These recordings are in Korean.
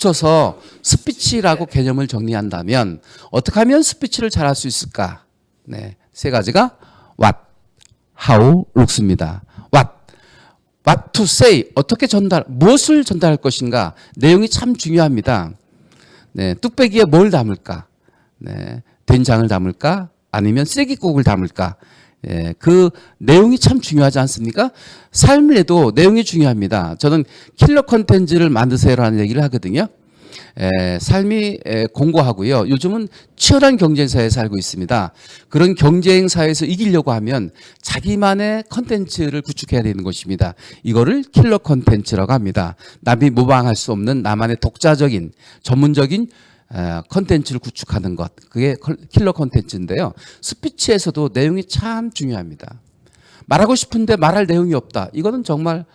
합쳐서 스피치라고 개념을 정리한다면 어떻게 하면 스피치를 잘할 수 있을까? 네, 세 가지가 what, how, looks입니다. what to say, 어떻게 무엇을 전달할 것인가? 내용이 참 중요합니다. 네, 뚝배기에 뭘 담을까? 네, 된장을 담을까? 아니면 쓰레기국을 담을까? 예, 그 내용이 참 중요하지 않습니까? 삶에도 내용이 중요합니다. 저는 킬러 콘텐츠를 만드세요라는 얘기를 하거든요. 삶이 공고하고요. 요즘은 치열한 경쟁사에 살고 있습니다. 그런 경쟁사에서 이기려고 하면 자기만의 콘텐츠를 구축해야 되는 것입니다. 이거를 킬러 콘텐츠라고 합니다. 남이 모방할 수 없는 나만의 독자적인 전문적인 콘텐츠를 구축하는 것, 그게 킬러 콘텐츠인데요. 스피치에서도 내용이 참 중요합니다. 말하고 싶은데 말할 내용이 없다. 이거는 정말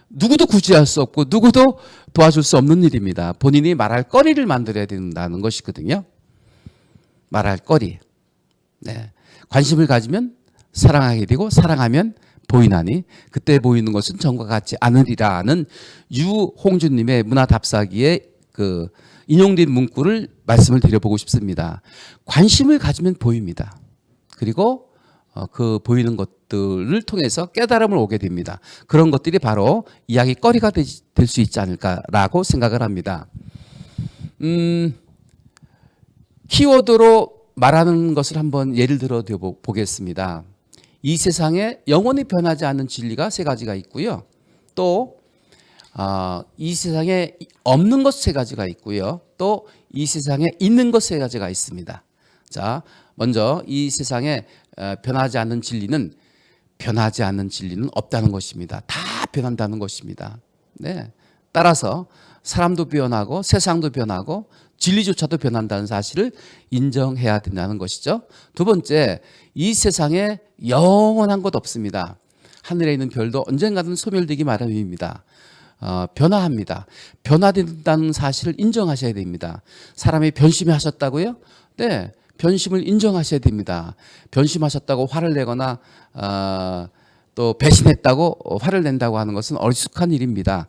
누구도 구제할 수 없고 누구도 도와줄 수 없는 일입니다. 본인이 말할 거리를 만들어야 된다는 것이거든요. 말할 거리. 네. 관심을 가지면 사랑하게 되고 사랑하면 보이나니 그때 보이는 것은 전과 같지 않으리라는 유홍준님의 문화답사기에 그 인용된 문구를 말씀을 드려보고 싶습니다. 관심을 가지면 보입니다. 그리고 그 보이는 것들을 통해서 깨달음을 오게 됩니다. 그런 것들이 바로 이야기거리가 될 수 있지 않을까라고 생각을 합니다. 키워드로 말하는 것을 한번 예를 들어 보겠습니다. 이 세상에 영원히 변하지 않는 진리가 세 가지가 있고요. 또 이 세상에 없는 것 세 가지가 있고요. 또 이 세상에 있는 것 세 가지가 있습니다. 자, 먼저 이 세상에 변하지 않는 진리는 없다는 것입니다. 다 변한다는 것입니다. 네. 따라서 사람도 변하고 세상도 변하고 진리조차도 변한다는 사실을 인정해야 된다는 것이죠. 두 번째, 이 세상에 영원한 것 없습니다. 하늘에 있는 별도 언젠가는 소멸되기 마련입니다. 변화합니다. 변화된다는 사실을 인정하셔야 됩니다. 사람이 변심하셨다고요? 네, 변심을 인정하셔야 됩니다. 변심하셨다고 화를 내거나 또 배신했다고 화를 낸다고 하는 것은 어리숙한 일입니다.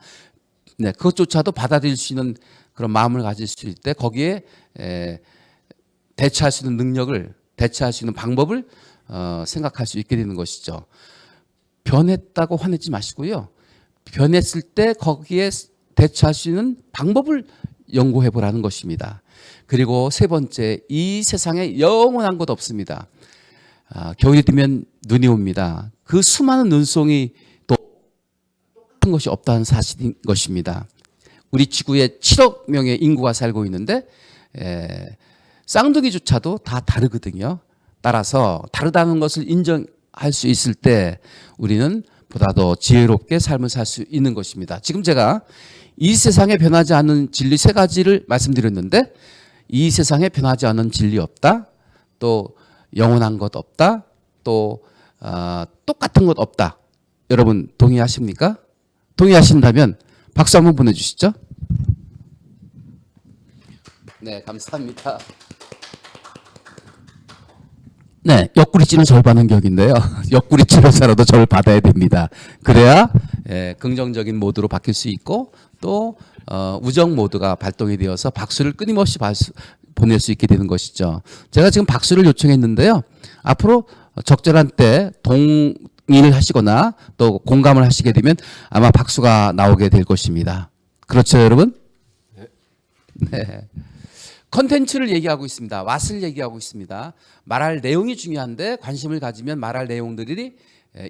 네, 그것조차도 받아들일 수 있는 그런 마음을 가질 수 있을 때 거기에 대처할 수 있는 능력을, 대처할 수 있는 방법을 생각할 수 있게 되는 것이죠. 변했다고 화내지 마시고요. 변했을 때 거기에 대처할 수 있는 방법을 연구해 보라는 것입니다. 그리고 세 번째, 이 세상에 영원한 것 없습니다. 겨울이 되면 눈이 옵니다. 그 수많은 눈송이 또 똑같은 것이 없다는 사실인 것입니다. 우리 지구에 7억 명의 인구가 살고 있는데 쌍둥이조차도 다 다르거든요. 따라서 다르다는 것을 인정할 수 있을 때 우리는 보다 더 지혜롭게 삶을 살 수 있는 것입니다. 지금 제가 이 세상에 변하지 않는 진리 세 가지를 말씀드렸는데 이 세상에 변하지 않는 진리 없다. 또 영원한 것 없다. 또 똑같은 것 없다. 여러분 동의하십니까? 동의하신다면 박수 한번 보내주시죠. 네, 감사합니다. 네, 옆구리찌는 절 받는 격인데요. 옆구리찌로서라도 절 받아야 됩니다. 그래야 긍정적인 모드로 바뀔 수 있고 또 우정 모드가 발동이 되어서 박수를 끊임없이 보낼 수 있게 되는 것이죠. 제가 지금 박수를 요청했는데요. 앞으로 적절한 때 동의를 하시거나 또 공감을 하시게 되면 아마 박수가 나오게 될 것입니다. 그렇죠, 여러분? 네. 컨텐츠를 얘기하고 있습니다. what을 얘기하고 있습니다. 말할 내용이 중요한데 관심을 가지면 말할 내용들이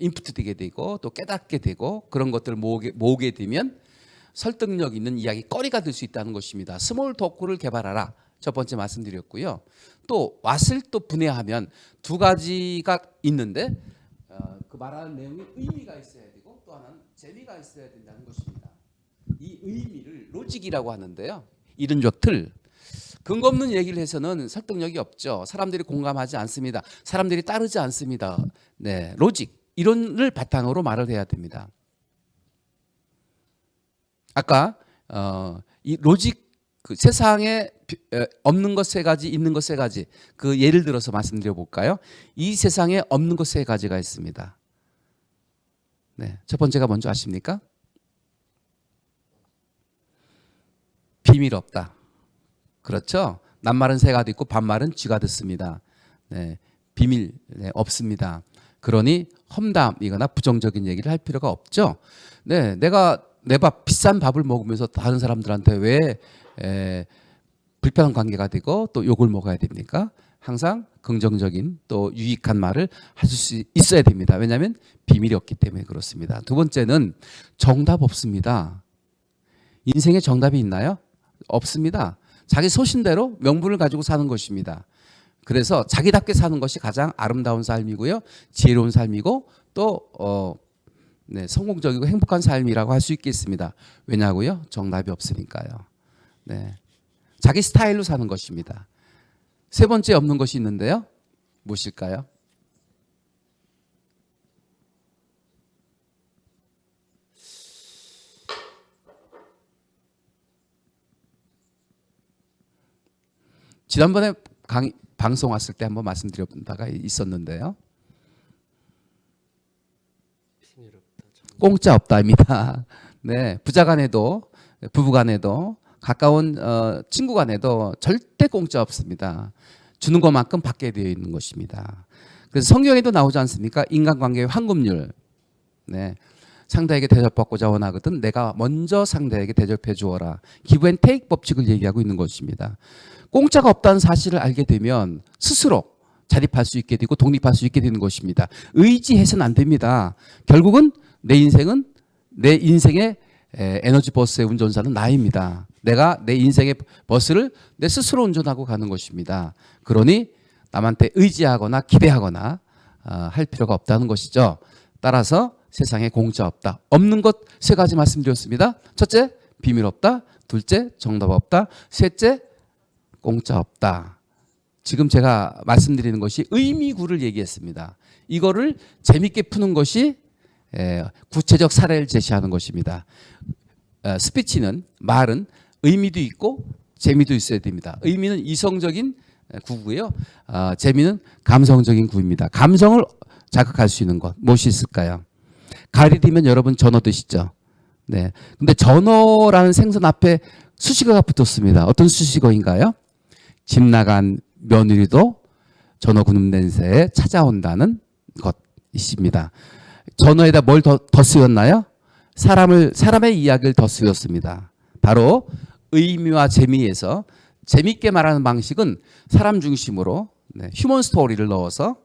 인풋되게 되고 또 깨닫게 되고 그런 것들을 모으게 되면 설득력 있는 이야기거리가 될 수 있다는 것입니다. 스몰 토크를 개발하라. 첫 번째 말씀드렸고요. 또 what을 또 분해하면 두 가지가 있는데 그 말하는 내용이 의미가 있어야 되고 또 하나는 재미가 있어야 된다는 것입니다. 이 의미를 로직이라고 하는데요. 이른 족틀 근거 없는 얘기를 해서는 설득력이 없죠. 사람들이 공감하지 않습니다. 사람들이 따르지 않습니다. 네, 로직 이론을 바탕으로 말을 해야 됩니다. 아까 이 로직 그 세상에 없는 것 세 가지, 있는 것 세 가지 그 예를 들어서 말씀드려 볼까요? 이 세상에 없는 것 세 가지가 있습니다. 네, 첫 번째가 뭔지 아십니까? 비밀 없다. 그렇죠? 낱말은 새가 듣고 반말은 쥐가 듣습니다. 네, 비밀 없습니다. 그러니 험담이거나 부정적인 얘기를 할 필요가 없죠. 네, 내가 내 밥 비싼 밥을 먹으면서 다른 사람들한테 왜 불편한 관계가 되고 또 욕을 먹어야 됩니까? 항상 긍정적인 또 유익한 말을 하실 수 있어야 됩니다. 왜냐하면 비밀이 없기 때문에 그렇습니다. 두 번째는 정답 없습니다. 인생에 정답이 있나요? 없습니다. 자기 소신대로 명분을 가지고 사는 것입니다. 그래서 자기답게 사는 것이 가장 아름다운 삶이고요. 지혜로운 삶이고 또 성공적이고 행복한 삶이라고 할 수 있겠습니다. 왜냐고요? 정답이 없으니까요. 네. 자기 스타일로 사는 것입니다. 세 번째 없는 것이 있는데요. 무엇일까요? 지난번에 방송 왔을 때 한번 말씀드려본 바가 있었는데요. 공짜 없다입니다. 네, 부자간에도 부부간에도 가까운 친구 간에도 절대 공짜 없습니다. 주는 것만큼 받게 되어 있는 것입니다. 그래서 성경에도 나오지 않습니까? 인간관계의 황금률. 네. 상대에게 대접받고자 원하거든 내가 먼저 상대에게 대접해 주어라. 기브 앤 테이크 법칙을 얘기하고 있는 것입니다. 공짜가 없다는 사실을 알게 되면 스스로 자립할 수 있게 되고 독립할 수 있게 되는 것입니다. 의지해서는 안 됩니다. 결국은 내 인생의 에너지 버스의 운전사는 나입니다. 내가 내 인생의 버스를 내 스스로 운전하고 가는 것입니다. 그러니 남한테 의지하거나 기대하거나 할 필요가 없다는 것이죠. 따라서 세상에 공짜 없다. 없는 것 세 가지 말씀드렸습니다. 첫째, 비밀 없다. 둘째, 정답 없다. 셋째, 공짜 없다. 지금 제가 말씀드리는 것이 의미구를 얘기했습니다. 이거를 재밌게 푸는 것이 구체적 사례를 제시하는 것입니다. 스피치는 말은 의미도 있고 재미도 있어야 됩니다. 의미는 이성적인 구고요. 재미는 감성적인 구입니다. 감성을 자극할 수 있는 것 무엇이 있을까요? 가을이 되면 여러분 전어 드시죠? 네. 근데 전어라는 생선 앞에 수식어가 붙었습니다. 어떤 수식어인가요? 집 나간 며느리도 전어 구름 냄새에 찾아온다는 것이십니다. 전어에다 뭘 더 쓰였나요? 사람의 이야기를 더 쓰였습니다. 바로 의미와 재미에서 재미있게 말하는 방식은 사람 중심으로 휴먼 스토리를 넣어서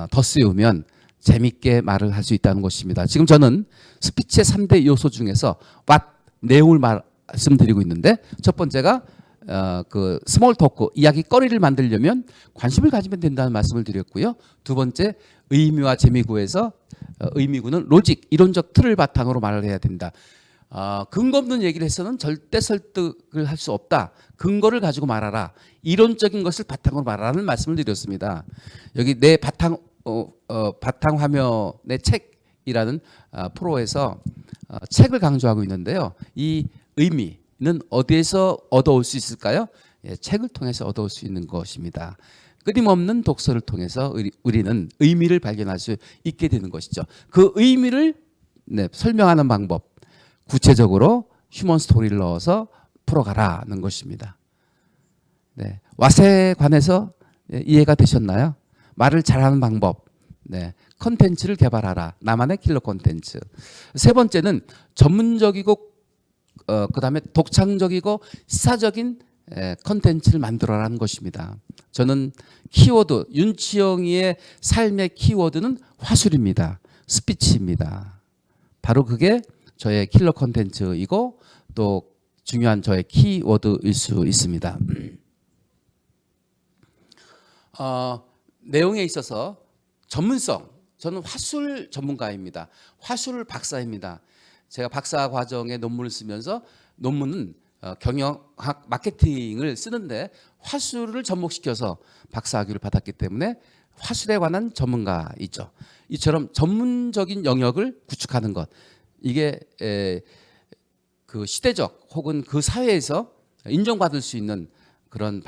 더 쓰우면 재미있게 말을 할 수 있다는 것입니다. 지금 저는 스피치의 3대 요소 중에서 what, 내용을 말씀드리고 있는데 첫 번째가 그 스몰 토크, 이야기거리를 만들려면 관심을 가지면 된다는 말씀을 드렸고요. 두 번째, 의미와 재미구에서 의미구는 로직, 이론적 틀을 바탕으로 말을 해야 된다. 근거 없는 얘기를 해서는 절대 설득을 할 수 없다. 근거를 가지고 말하라. 이론적인 것을 바탕으로 말하라는 말씀을 드렸습니다. 여기 내 바탕 화면의 책이라는 프로에서 책을 강조하고 있는데요. 이 의미는 어디에서 얻어올 수 있을까요? 책을 통해서 얻어올 수 있는 것입니다. 끊임없는 독서를 통해서 우리는 의미를 발견할 수 있게 되는 것이죠. 그 의미를 설명하는 방법, 구체적으로 휴먼 스토리를 넣어서 풀어가라는 것입니다. 네. 왓에 관해서 이해가 되셨나요? 말을 잘하는 방법, 컨텐츠를 개발하라. 나만의 킬러 컨텐츠. 세 번째는 전문적이고 그다음에 독창적이고 시사적인 컨텐츠를 만들어라는 것입니다. 저는 키워드, 윤치영이의 삶의 키워드는 화술입니다. 스피치입니다. 바로 그게 저의 킬러 컨텐츠이고 또 중요한 저의 키워드일 수 있습니다. 내용에 있어서 전문성, 저는 화술 전문가입니다. 화술 박사입니다. 제가 박사 과정에 논문을 쓰면서 논문은 경영학 마케팅을 쓰는데 화술을 접목시켜서 박사학위를 받았기 때문에 화술에 관한 전문가이죠. 이처럼 전문적인 영역을 구축하는 것, 이게 그 시대적 혹은 그 사회에서 인정받을 수 있는 그런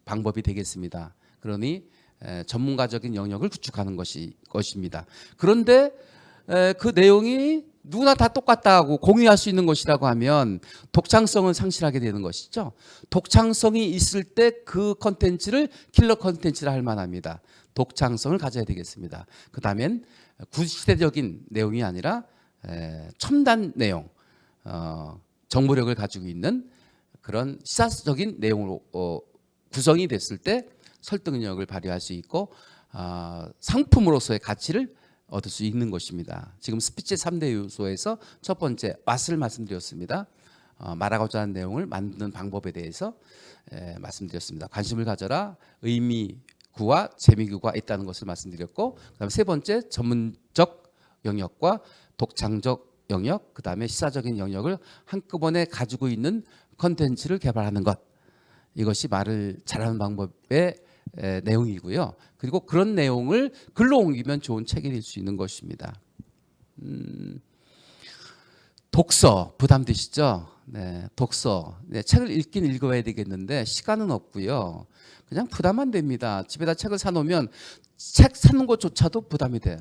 방법이 되겠습니다. 그러니 전문가적인 영역을 구축하는 것입니다. 그런데 그 내용이 누구나 다 똑같다고 공유할 수 있는 것이라고 하면 독창성을 상실하게 되는 것이죠. 독창성이 있을 때 그 컨텐츠를 킬러 컨텐츠라 할 만합니다. 독창성을 가져야 되겠습니다. 그 다음엔 구시대적인 내용이 아니라 첨단 내용, 정보력을 가지고 있는 그런 시사적인 내용으로 구성이 됐을 때 설득력을 발휘할 수 있고 상품으로서의 가치를 얻을 수 있는 것입니다. 지금 스피치 3대 요소에서 첫 번째 what을 말씀드렸습니다. 말하고자 하는 내용을 만드는 방법에 대해서 말씀드렸습니다. 관심을 가져라, 의미구와 재미구가 있다는 것을 말씀드렸고, 그다음에 세 번째 전문적 영역과 독창적 영역, 그다음에 시사적인 영역을 한꺼번에 가지고 있는 컨텐츠를 개발하는 것, 이것이 말을 잘하는 방법의 내용이고요. 그리고 그런 내용을 글로 옮기면 좋은 책이 될 수 있는 것입니다. 독서 부담되시죠? 네, 독서. 네, 책을 읽긴 읽어야 되겠는데 시간은 없고요. 그냥 부담 안 됩니다. 집에다 책을 사놓으면 책 사는 것조차도 부담이 돼요.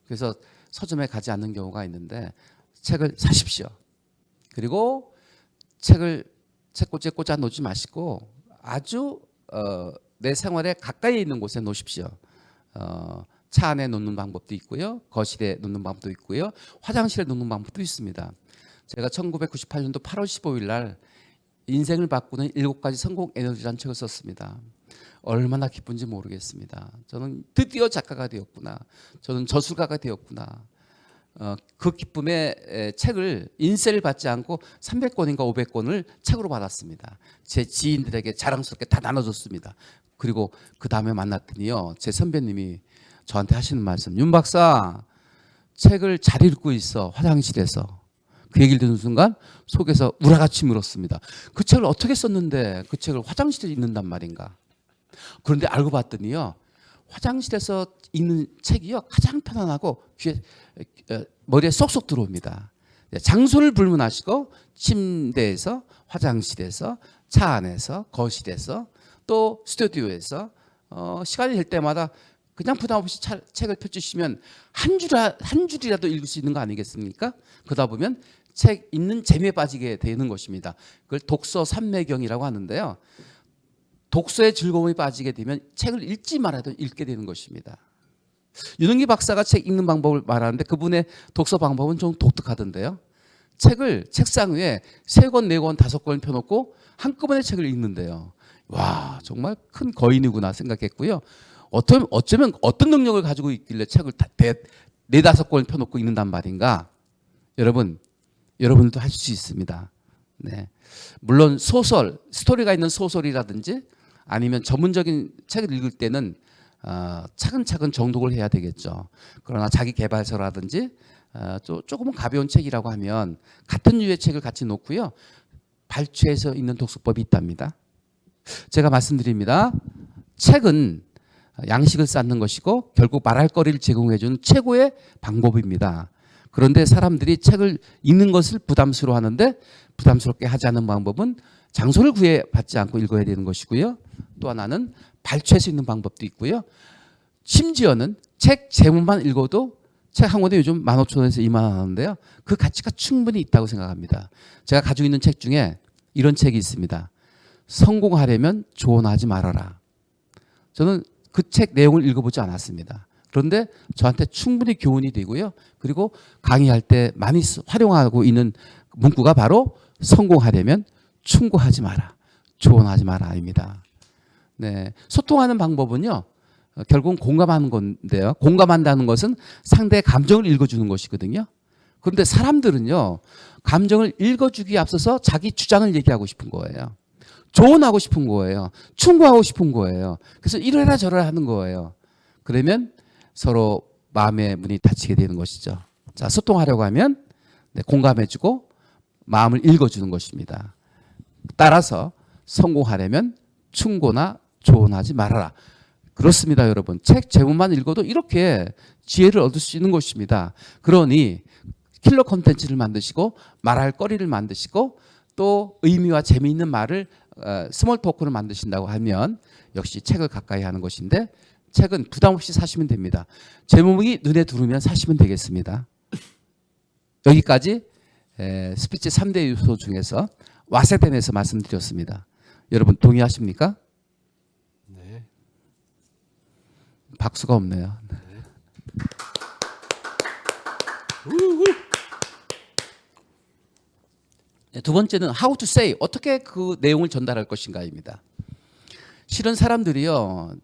그래서 서점에 가지 않는 경우가 있는데 책을 사십시오. 그리고 책을 책꽂이에 꽂아 놓지 마시고 아주 내 생활에 가까이 있는 곳에 놓으십시오. 차 안에 놓는 방법도 있고요. 거실에 놓는 방법도 있고요. 화장실에 놓는 방법도 있습니다. 제가 1998년도 8월 15일 날 인생을 바꾸는 7가지 성공 에너지라는 책을 썼습니다. 얼마나 기쁜지 모르겠습니다. 저는 드디어 작가가 되었구나. 저는 저술가가 되었구나. 그 기쁨의 책을 인세를 받지 않고 300권인가 500권을 책으로 받았습니다. 제 지인들에게 자랑스럽게 다 나눠줬습니다. 그리고 그 다음에 만났더니요, 제 선배님이 저한테 하시는 말씀, 윤 박사 책을 잘 읽고 있어, 화장실에서. 그 얘기를 듣는 순간 속에서 우라같이 물었습니다. 그 책을 어떻게 썼는데 그 책을 화장실에 읽는단 말인가. 그런데 알고 봤더니요, 화장실에서 읽는 책이요 가장 편안하고 귀에 머리에 쏙쏙 들어옵니다. 장소를 불문하시고 침대에서, 화장실에서, 차 안에서, 거실에서, 또 스튜디오에서 시간이 될 때마다 그냥 부담 없이 책을 펼치시면 한 줄이라도 읽을 수 있는 거 아니겠습니까? 그러다 보면 책 읽는 재미에 빠지게 되는 것입니다. 그걸 독서 삼매경이라고 하는데요. 독서의 즐거움에 빠지게 되면 책을 읽지 말아도 읽게 되는 것입니다. 윤은기 박사가 책 읽는 방법을 말하는데 그분의 독서 방법은 좀 독특하던데요. 책을 책상 위에 3권, 4권, 5권 펴놓고 한꺼번에 책을 읽는데요. 와, 정말 큰 거인이구나 생각했고요. 어쩌면 어떤 능력을 가지고 있길래 책을 4, 5권 펴놓고 읽는단 말인가. 여러분도 할 수 있습니다. 네. 물론 소설, 스토리가 있는 소설이라든지 아니면 전문적인 책을 읽을 때는 차근차근 정독을 해야 되겠죠. 그러나 자기 개발서라든지 조금은 가벼운 책이라고 하면 같은 유의 책을 같이 놓고요, 발췌해서 읽는 독서법이 있답니다. 제가 말씀드립니다. 책은 양식을 쌓는 것이고 결국 말할 거리를 제공해 주는 최고의 방법입니다. 그런데 사람들이 책을 읽는 것을 부담스러워하는데 부담스럽게 하지 않는 방법은 장소를 구애받지 않고 읽어야 되는 것이고요. 또 하나는 발췌할 수 있는 방법도 있고요. 심지어는 책 제목만 읽어도 책 한 권에 요즘 15,000원에서 2만 원 하는데요. 그 가치가 충분히 있다고 생각합니다. 제가 가지고 있는 책 중에 이런 책이 있습니다. 성공하려면 조언하지 말아라. 저는 그 책 내용을 읽어보지 않았습니다. 그런데 저한테 충분히 교훈이 되고요. 그리고 강의할 때 많이 활용하고 있는 문구가 바로 성공하려면 충고하지 마라, 조언하지 마라입니다. 네, 소통하는 방법은요, 결국은 공감하는 건데요. 공감한다는 것은 상대의 감정을 읽어주는 것이거든요. 그런데 사람들은요, 감정을 읽어주기에 앞서서 자기 주장을 얘기하고 싶은 거예요. 조언하고 싶은 거예요. 충고하고 싶은 거예요. 그래서 이래라 저래라 하는 거예요. 그러면 서로 마음의 문이 닫히게 되는 것이죠. 자, 소통하려고 하면 공감해주고 마음을 읽어주는 것입니다. 따라서 성공하려면 충고나 조언하지 말아라. 그렇습니다, 여러분. 책 제목만 읽어도 이렇게 지혜를 얻을 수 있는 것입니다. 그러니 킬러 콘텐츠를 만드시고 말할 거리를 만드시고 또 의미와 재미있는 말을 스몰 토크를 만드신다고 하면 역시 책을 가까이 하는 것인데, 책은 부담 없이 사시면 됩니다. 제목이 눈에 들어오면 사시면 되겠습니다. 여기까지 스피치 3대 요소 중에서 왓에 대해서 말씀드렸습니다. 여러분 동의하십니까? 네. 박수가 없네요. 네, 두 번째는 how to say, 어떻게 그 내용을 전달할 것인가입니다. 실은 사람들이요,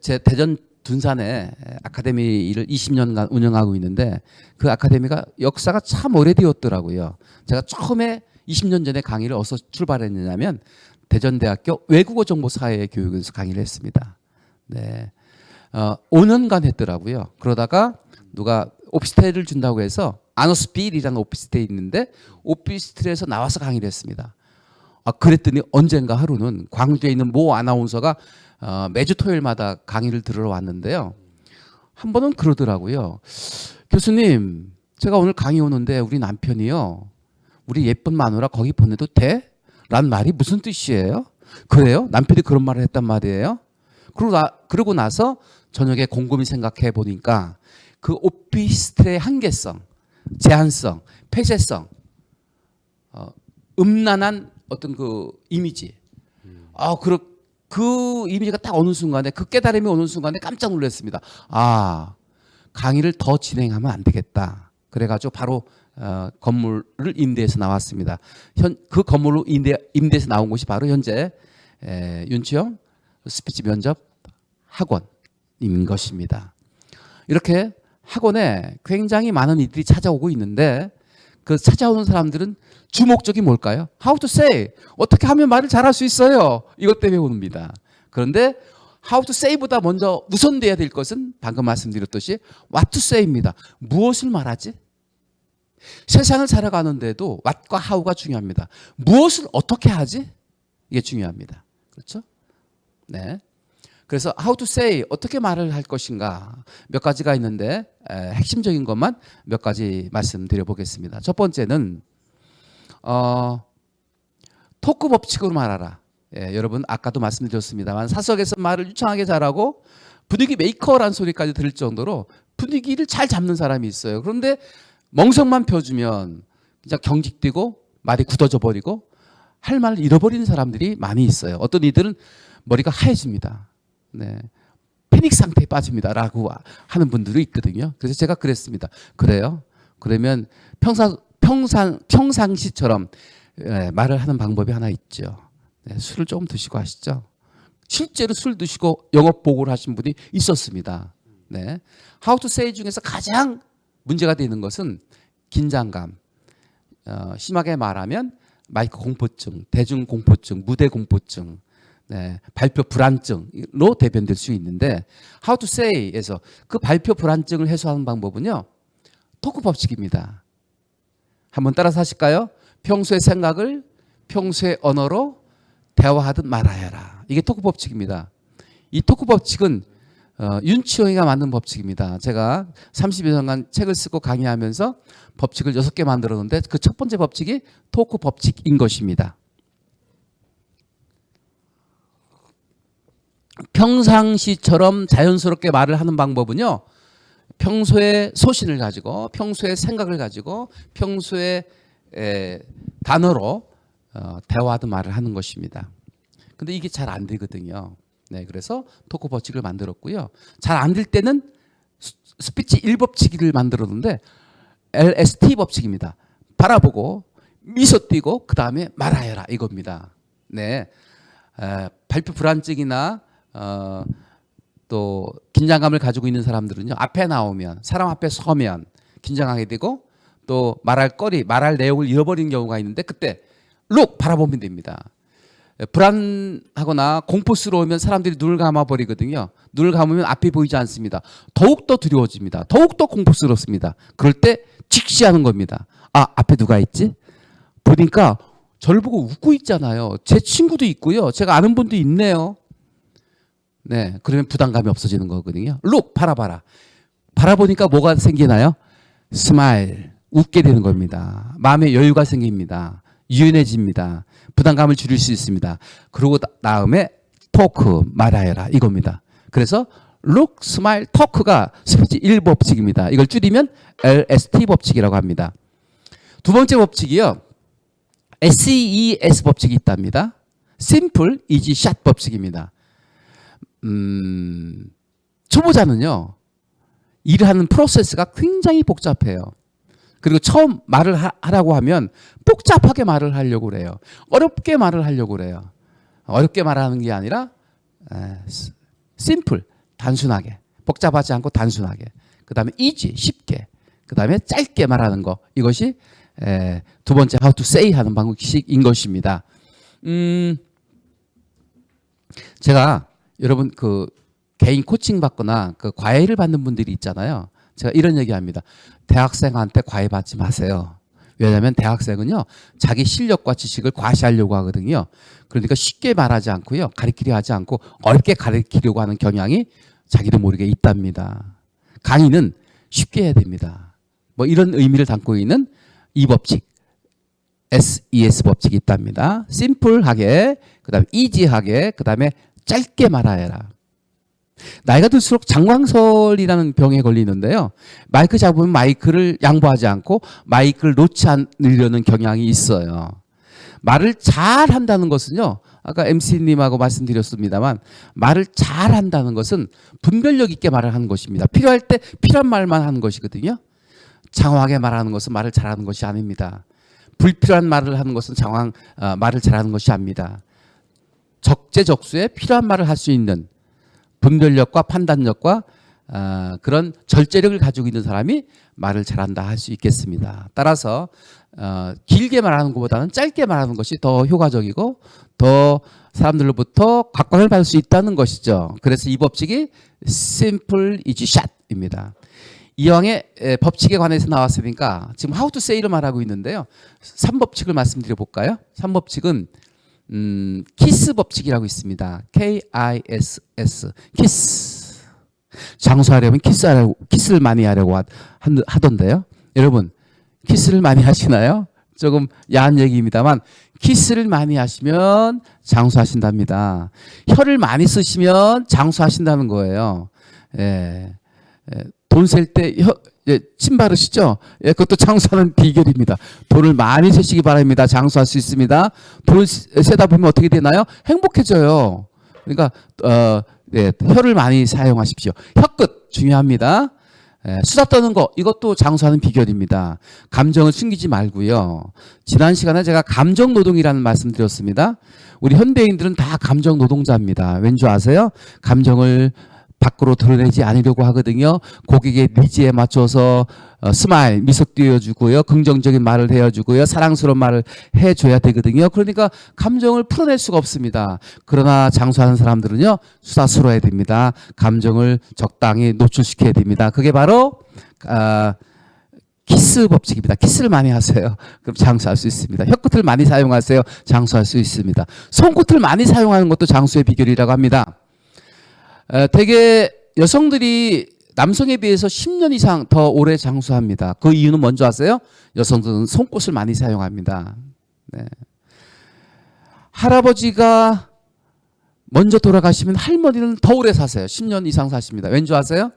제 대전 둔산에 아카데미를 20년간 운영하고 있는데 그 아카데미가 역사가 참 오래되었더라고요. 제가 처음에 20년 전에 강의를 어디서 출발했느냐면 대전대학교 외국어정보사회 교육에서 강의를 했습니다. 네, 5년간 했더라고요. 그러다가 누가 오피스텔을 준다고 해서 아너스빌이라는 오피스텔이 있는데 오피스텔에서 나와서 강의를 했습니다. 그랬더니 언젠가 하루는 광주에 있는 모 아나운서가 매주 토요일마다 강의를 들으러 왔는데요. 한 번은 그러더라고요. 교수님, 제가 오늘 강의 오는데 우리 남편이요, 우리 예쁜 마누라 거기 보내도 돼? 라는 말이 무슨 뜻이에요? 그래요? 남편이 그런 말을 했단 말이에요? 그러고 나서 저녁에 곰곰이 생각해 보니까 그 오피스텔의 한계성, 제한성, 폐쇄성, 음란한 어떤 그 이미지, 그 이미지가 딱 어느 순간에, 그 깨달음이 오는 순간에 깜짝 놀랐습니다. 강의를 더 진행하면 안 되겠다. 그래가지고 바로 건물을 임대해서 나왔습니다. 그 건물로 임대해서 나온 곳이 바로 현재 윤치영 스피치 면접 학원인 것입니다. 이렇게 학원에 굉장히 많은 이들이 찾아오고 있는데 그 찾아오는 사람들은 주목적이 뭘까요? How to say, 어떻게 하면 말을 잘할 수 있어요. 이것 때문에 옵니다. 그런데 How to say보다 먼저 우선돼야 될 것은 방금 말씀드렸듯이 What to say입니다. 무엇을 말하지? 세상을 살아가는데도 What과 How가 중요합니다. 무엇을 어떻게 하지? 이게 중요합니다. 그렇죠? 네. 그래서 how to say, 어떻게 말을 할 것인가 몇 가지가 있는데 핵심적인 것만 몇 가지 말씀드려 보겠습니다. 첫 번째는 토크 법칙으로 말하라. 여러분 아까도 말씀드렸습니다만 사석에서 말을 유창하게 잘하고 분위기 메이커라는 소리까지 들을 정도로 분위기를 잘 잡는 사람이 있어요. 그런데 멍석만 펴주면 그냥 경직되고 말이 굳어져 버리고 할 말을 잃어버리는 사람들이 많이 있어요. 어떤 이들은 머리가 하얘집니다. 네, 패닉 상태에 빠집니다라고 하는 분들이 있거든요. 그래서 제가 그랬습니다. 그래요? 그러면 평상시처럼 말을 하는 방법이 하나 있죠. 네, 술을 조금 드시고 하시죠. 실제로 술 드시고 영업 보고를 하신 분이 있었습니다. 네, How to say 중에서 가장 문제가 되는 것은 긴장감, 심하게 말하면 마이크 공포증, 대중 공포증, 무대 공포증, 네, 발표 불안증으로 대변될 수 있는데 How to say에서 그 발표 불안증을 해소하는 방법은요, 토크 법칙입니다. 한번 따라서 하실까요? 평소의 생각을 평소의 언어로 대화하듯 말하여라. 이게 토크 법칙입니다. 이 토크 법칙은 윤치영이가 만든 법칙입니다. 제가 30여 년간 책을 쓰고 강의하면서 법칙을 6개 만들었는데 그 첫 번째 법칙이 토크 법칙인 것입니다. 평상시처럼 자연스럽게 말을 하는 방법은요, 평소의 소신을 가지고 평소의 생각을 가지고 평소의 단어로 대화하듯 말을 하는 것입니다. 근데 이게 잘 안 되거든요. 네, 그래서 토크 법칙을 만들었고요. 잘 안 될 때는 스피치 1법칙을 만들었는데 LST 법칙입니다. 바라보고 미소 띄고 그 다음에 말하여라 이겁니다. 네, 발표 불안증이나 또 긴장감을 가지고 있는 사람들은요, 앞에 나오면, 사람 앞에 서면 긴장하게 되고 또 말할 내용을 잃어버리는 경우가 있는데 그때 룩 바라보면 됩니다. 불안하거나 공포스러우면 사람들이 눈을 감아버리거든요. 눈을 감으면 앞이 보이지 않습니다. 더욱더 두려워집니다. 더욱더 공포스럽습니다. 그럴 때 직시하는 겁니다. 앞에 누가 있지? 보니까 저를 보고 웃고 있잖아요. 제 친구도 있고요. 제가 아는 분도 있네요. 네, 그러면 부담감이 없어지는 거거든요. 룩, 바라봐라. 바라보니까 뭐가 생기나요? 스마일, 웃게 되는 겁니다. 마음에 여유가 생깁니다. 유연해집니다. 부담감을 줄일 수 있습니다. 그리고 다음에 토크, 말하여라 이겁니다. 그래서 룩, 스마일, 토크가 스피치 1법칙입니다. 이걸 줄이면 LST 법칙이라고 합니다. 두 번째 법칙이요. SES 법칙이 있답니다. Simple, Easy, Short 법칙입니다. 초보자는요. 일을 하는 프로세스가 굉장히 복잡해요. 그리고 처음 말을 하라고 하면 복잡하게 말을 하려고 그래요. 어렵게 말을 하려고 그래요. 어렵게 말하는 게 아니라 심플, 단순하게. 복잡하지 않고 단순하게. 그 다음에 easy, 쉽게. 그 다음에 짧게 말하는 거. 이것이 두 번째 how to say 하는 방식인 것입니다. 제가 여러분 그 개인 코칭 받거나 그 과외를 받는 분들이 있잖아요. 제가 이런 얘기합니다. 대학생한테 과외 받지 마세요. 왜냐하면 대학생은요 자기 실력과 지식을 과시하려고 하거든요. 그러니까 쉽게 말하지 않고요, 가르치려 하지 않고 어렵게 가르치려고 하는 경향이 자기도 모르게 있답니다. 강의는 쉽게 해야 됩니다. 뭐 이런 의미를 담고 있는 이 법칙, SES 법칙이 있답니다. 심플하게, 그다음에 이지하게, 그다음에 짧게 말하여라. 나이가 들수록 장광설이라는 병에 걸리는데요. 마이크 잡으면 마이크를 양보하지 않고 마이크를 놓지 않으려는 경향이 있어요. 말을 잘 한다는 것은요. 아까 MC님하고 말씀드렸습니다만 말을 잘 한다는 것은 분별력 있게 말을 하는 것입니다. 필요할 때 필요한 말만 하는 것이거든요. 장황하게 말하는 것은 말을 잘하는 것이 아닙니다. 불필요한 말을 하는 것은 말을 잘하는 것이 아닙니다. 적재적소에 필요한 말을 할 수 있는 분별력과 판단력과 그런 절제력을 가지고 있는 사람이 말을 잘한다 할 수 있겠습니다. 따라서 길게 말하는 것보다는 짧게 말하는 것이 더 효과적이고 더 사람들로부터 각광을 받을 수 있다는 것이죠. 그래서 이 법칙이 simple, easy, short입니다. 이왕의 법칙에 관해서 나왔으니까 지금 how to say를 말하고 있는데요. 3법칙을 말씀드려 볼까요? 3법칙은 키스 법칙이라고 있습니다. KISS, 키스. 장수하려면 키스를 많이 하려고 하던데요. 여러분, 키스를 많이 하시나요? 조금 야한 얘기입니다만 키스를 많이 하시면 장수하신답니다. 혀를 많이 쓰시면 장수하신다는 거예요. 돈 셀 때 침 바르시죠? 그것도 장수하는 비결입니다. 돈을 많이 쓰시기 바랍니다. 장수할 수 있습니다. 돈을 세다 보면 어떻게 되나요? 행복해져요. 그러니까 혀를 많이 사용하십시오. 혀끝 중요합니다. 수다 떠는 거 이것도 장수하는 비결입니다. 감정을 숨기지 말고요. 지난 시간에 제가 감정 노동이라는 말씀 드렸습니다. 우리 현대인들은 다 감정 노동자입니다. 왠지 아세요? 감정을 밖으로 드러내지 않으려고 하거든요. 고객의 니즈에 맞춰서 스마일, 미소 띄워주고요. 긍정적인 말을 해주고요. 사랑스러운 말을 해줘야 되거든요. 그러니까 감정을 풀어낼 수가 없습니다. 그러나 장수하는 사람들은요. 수다스러워야 됩니다. 감정을 적당히 노출시켜야 됩니다. 그게 바로 키스 법칙입니다. 키스를 많이 하세요. 그럼 장수할 수 있습니다. 혀끝을 많이 사용하세요. 장수할 수 있습니다. 손끝을 많이 사용하는 것도 장수의 비결이라고 합니다. 대개 여성들이 남성에 비해서 10년 이상 더 오래 장수합니다. 그 이유는 뭔지 아세요? 여성들은 손꽃을 많이 사용합니다. 네. 할아버지가 먼저 돌아가시면 할머니는 더 오래 사세요. 10년 이상 사십니다. 왠지 아세요?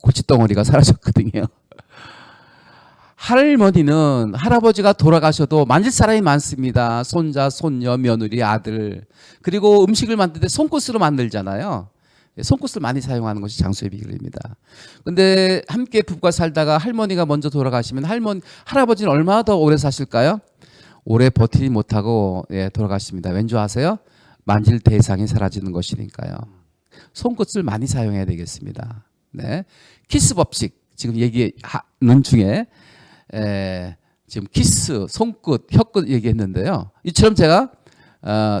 골칫덩어리가 사라졌거든요. 할머니는 할아버지가 돌아가셔도 만질 사람이 많습니다. 손자, 손녀, 며느리, 아들. 그리고 음식을 만들 때 손꽃으로 만들잖아요. 손꽃을 많이 사용하는 것이 장수의 비결입니다. 근데 함께 부부가 살다가 할머니가 먼저 돌아가시면 할아버지는 얼마나 더 오래 사실까요? 오래 버티지 못하고 돌아가십니다. 왠지 아세요? 만질 대상이 사라지는 것이니까요. 손끝을 많이 사용해야 되겠습니다. 네. 키스 법칙 지금 얘기하는 중에 지금 키스, 손끝, 혀끝 얘기했는데요. 이처럼 제가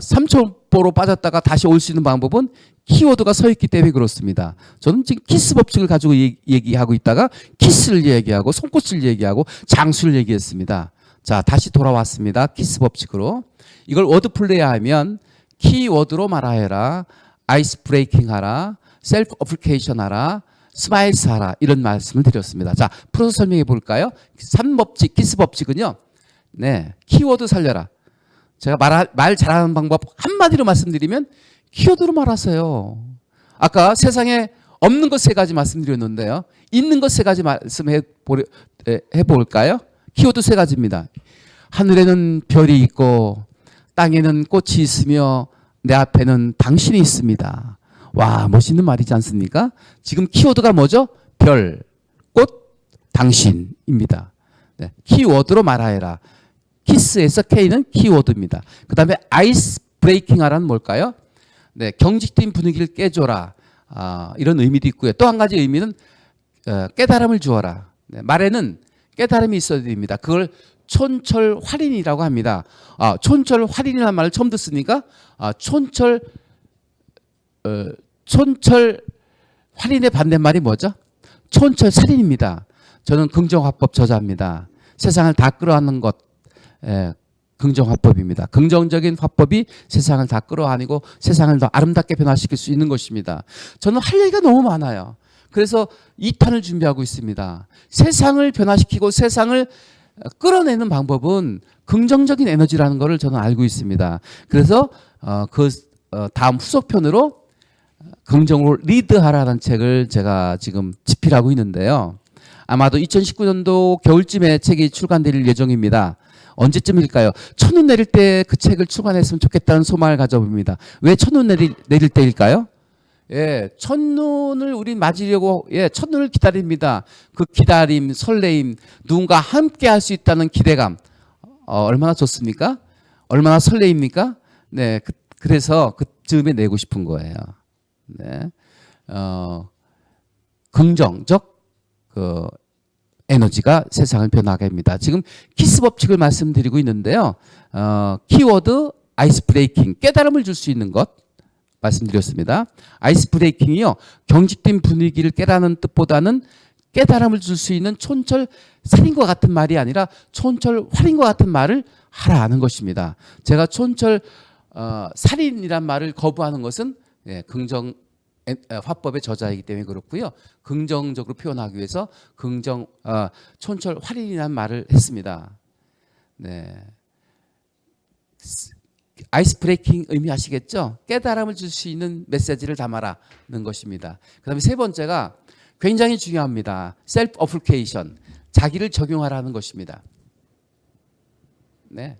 삼천포로 빠졌다가 다시 올 수 있는 방법은 키워드가 서 있기 때문에 그렇습니다. 저는 지금 키스 법칙을 가지고 얘기하고 있다가 키스를 얘기하고 손꽃을 얘기하고 장수를 얘기했습니다. 자, 다시 돌아왔습니다. 키스 법칙으로. 이걸 워드 플레이하면 키워드로 말하여라, 아이스 브레이킹 하라, 셀프 어플리케이션 하라, 스마일스 하라 이런 말씀을 드렸습니다. 자, 풀어서 설명해 볼까요? 3법칙, 키스 법칙은요. 네, 키워드 살려라. 제가 말 잘하는 방법 한마디로 말씀드리면 키워드로 말하세요. 아까 세상에 없는 것 3가지 말씀드렸는데요. 있는 것 3가지 말씀해 볼까요? 키워드 세 가지입니다. 하늘에는 별이 있고 땅에는 꽃이 있으며 내 앞에는 당신이 있습니다. 와, 멋있는 말이지 않습니까? 지금 키워드가 뭐죠? 별, 꽃, 당신입니다. 네, 키워드로 말하여라. 키스에서 K는 키워드입니다. 그 다음에 아이스 브레이킹 하라는 뭘까요? 네, 경직된 분위기를 깨줘라. 이런 의미도 있고요. 또 한 가지 의미는 깨달음을 주어라. 네, 말에는 깨달음이 있어야 됩니다. 그걸 촌철활인이라고 합니다. 촌철활인이라는 말을 처음 듣습니까? 촌철활인의 반대말이 뭐죠? 촌철살인입니다. 저는 긍정화법 저자입니다. 세상을 다 끌어안는 것, 긍정화법입니다. 긍정적인 화법이 세상을 다 끌어안고 세상을 더 아름답게 변화시킬 수 있는 것입니다. 저는 할 얘기가 너무 많아요. 그래서 2탄을 준비하고 있습니다. 세상을 변화시키고 세상을 끌어내는 방법은 긍정적인 에너지라는 것을 저는 알고 있습니다. 그래서 다음 후속편으로 긍정으로 리드하라는 책을 제가 지금 집필하고 있는데요. 아마도 2019년도 겨울쯤에 책이 출간될 예정입니다. 언제쯤일까요? 첫눈 내릴 때 그 책을 출간했으면 좋겠다는 소망을 가져봅니다. 왜 첫눈 내릴 때일까요? 예, 첫눈을 우린 맞으려고 첫눈을 기다립니다. 그 기다림, 설레임, 누군가 함께 할 수 있다는 기대감, 얼마나 좋습니까? 얼마나 설레입니까? 네, 그래서 그쯤에 내고 싶은 거예요. 네, 긍정적 에너지가 세상을 변하게 합니다. 지금 키스 법칙을 말씀드리고 있는데요. 키워드 아이스 브레이킹, 깨달음을 줄 수 있는 것 말씀드렸습니다. 아이스 브레이킹이요, 경직된 분위기를 깨라는 뜻보다는 깨달음을 줄 수 있는 촌철 살인과 같은 말이 아니라 촌철 활인과 같은 말을 하라는 것입니다. 제가 촌철 살인이란 말을 거부하는 것은 긍정 화법의 저자이기 때문에 그렇고요. 긍정적으로 표현하기 위해서 촌철 활인이라는 말을 했습니다. 네. 아이스 브레이킹 의미하시겠죠? 깨달음을 줄 수 있는 메시지를 담아라는 것입니다. 그 다음에 세 번째가 굉장히 중요합니다. 셀프 어플리케이션, 자기를 적용하라는 것입니다. 네.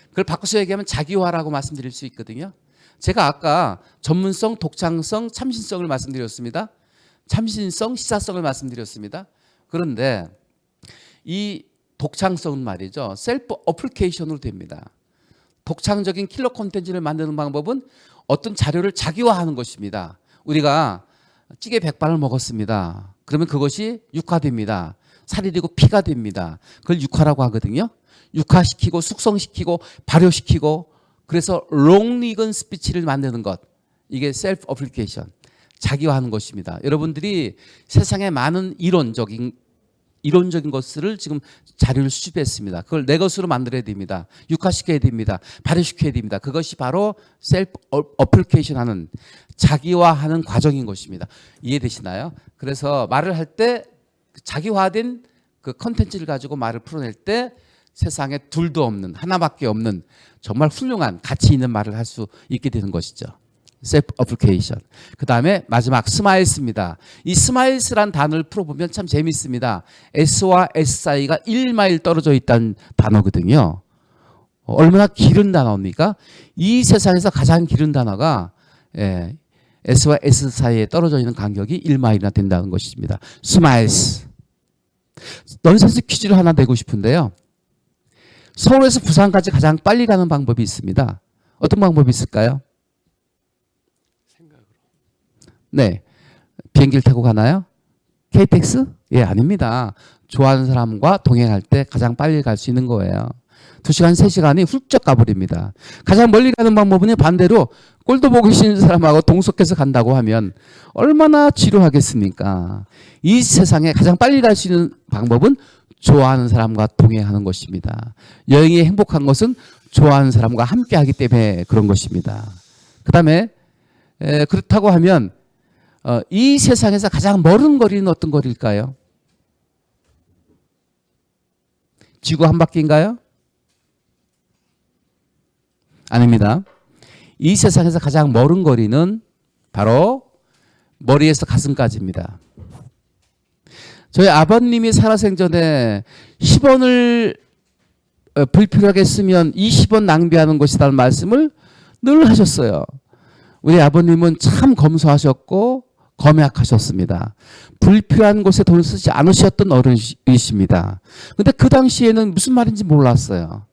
그걸 바꿔서 얘기하면 자기화라고 말씀드릴 수 있거든요. 제가 아까 전문성, 독창성, 참신성을 말씀드렸습니다. 참신성, 시사성을 말씀드렸습니다. 그런데 이 독창성은 말이죠, 셀프 어플리케이션으로 됩니다. 독창적인 킬러 콘텐츠를 만드는 방법은 어떤 자료를 자기화하는 것입니다. 우리가 찌개 100반을 먹었습니다. 그러면 그것이 육화됩니다. 살이 되고 피가 됩니다. 그걸 육화라고 하거든요. 육화시키고 숙성시키고 발효시키고, 그래서 롱리건 스피치를 만드는 것, 이게 셀프 어플리케이션, 자기화하는 것입니다. 여러분들이 세상에 많은 이론적인 것을 지금 자료를 수집했습니다. 그걸 내 것으로 만들어야 됩니다. 육화시켜야 됩니다. 발효시켜야 됩니다. 그것이 바로 셀프 어플리케이션 하는, 자기화하는 과정인 것입니다. 이해되시나요? 그래서 말을 할 때 자기화된 그 컨텐츠를 가지고 말을 풀어낼 때 세상에 둘도 없는, 하나밖에 없는 정말 훌륭한 가치 있는 말을 할 수 있게 되는 것이죠. 셀프 어플리케이션. 그 다음에 마지막 스마일스입니다. 이 스마일스란 단어를 풀어보면 참 재미있습니다. S와 S 사이가 1마일 떨어져 있다는 단어거든요. 얼마나 길은 단어입니까? 이 세상에서 가장 길은 단어가 S와 S 사이에 떨어져 있는 간격이 1마일이나 된다는 것입니다. 스마일스. 넌센스 퀴즈를 하나 내고 싶은데요. 서울에서 부산까지 가장 빨리 가는 방법이 있습니다. 어떤 방법이 있을까요? 네, 비행기를 타고 가나요? KTX? 예, 아닙니다. 좋아하는 사람과 동행할 때 가장 빨리 갈 수 있는 거예요. 2시간, 3시간이 훌쩍 가버립니다. 가장 멀리 가는 방법은 반대로 꼴도 보기 싫은 사람하고 동석해서 간다고 하면 얼마나 지루하겠습니까? 이 세상에 가장 빨리 갈 수 있는 방법은 좋아하는 사람과 동행하는 것입니다. 여행이 행복한 것은 좋아하는 사람과 함께하기 때문에 그런 것입니다. 그 다음에 그렇다고 하면 이 세상에서 가장 멀은 거리는 어떤 거리일까요? 지구 한 바퀴인가요? 아닙니다. 이 세상에서 가장 멀은 거리는 바로 머리에서 가슴까지입니다. 저희 아버님이 살아생전에 10원을 불필요하게 쓰면 20원 낭비하는 것이라는 말씀을 늘 하셨어요. 우리 아버님은 참 검소하셨고 검약하셨습니다. 불필요한 곳에 돈을 쓰지 않으셨던 어른이십니다. 근데 그 당시에는 무슨 말인지 몰랐어요.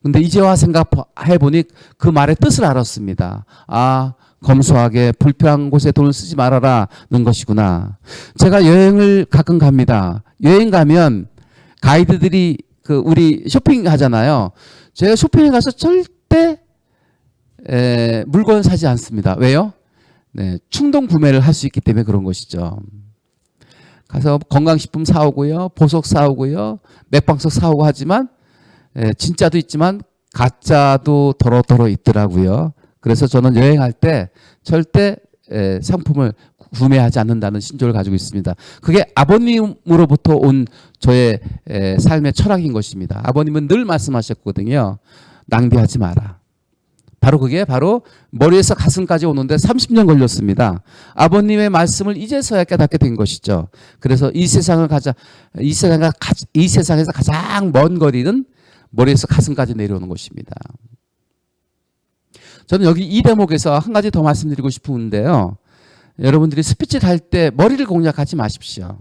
근데 이제와 생각해보니 그 말의 뜻을 알았습니다. 아, 검소하게 불필요한 곳에 돈을 쓰지 말아라는 것이구나. 제가 여행을 가끔 갑니다. 여행 가면 가이드들이 우리 쇼핑 하잖아요. 제가 쇼핑에 가서 절대 물건 사지 않습니다. 왜요? 네, 충동 구매를 할 수 있기 때문에 그런 것이죠. 가서 건강식품 사오고요, 보석 사오고요, 맥방석 사오고 하지만 진짜도 있지만 가짜도 더러더러 있더라고요. 그래서 저는 여행할 때 절대 상품을 구매하지 않는다는 신조를 가지고 있습니다. 그게 아버님으로부터 온 저의 삶의 철학인 것입니다. 아버님은 늘 말씀하셨거든요. 낭비하지 마라. 그게 바로 머리에서 가슴까지 오는데 30년 걸렸습니다. 아버님의 말씀을 이제서야 깨닫게 된 것이죠. 그래서 이 세상에서 가장 먼 거리는 머리에서 가슴까지 내려오는 것입니다. 저는 여기 이 대목에서 한 가지 더 말씀드리고 싶은데요. 여러분들이 스피치를 할 때 머리를 공략하지 마십시오.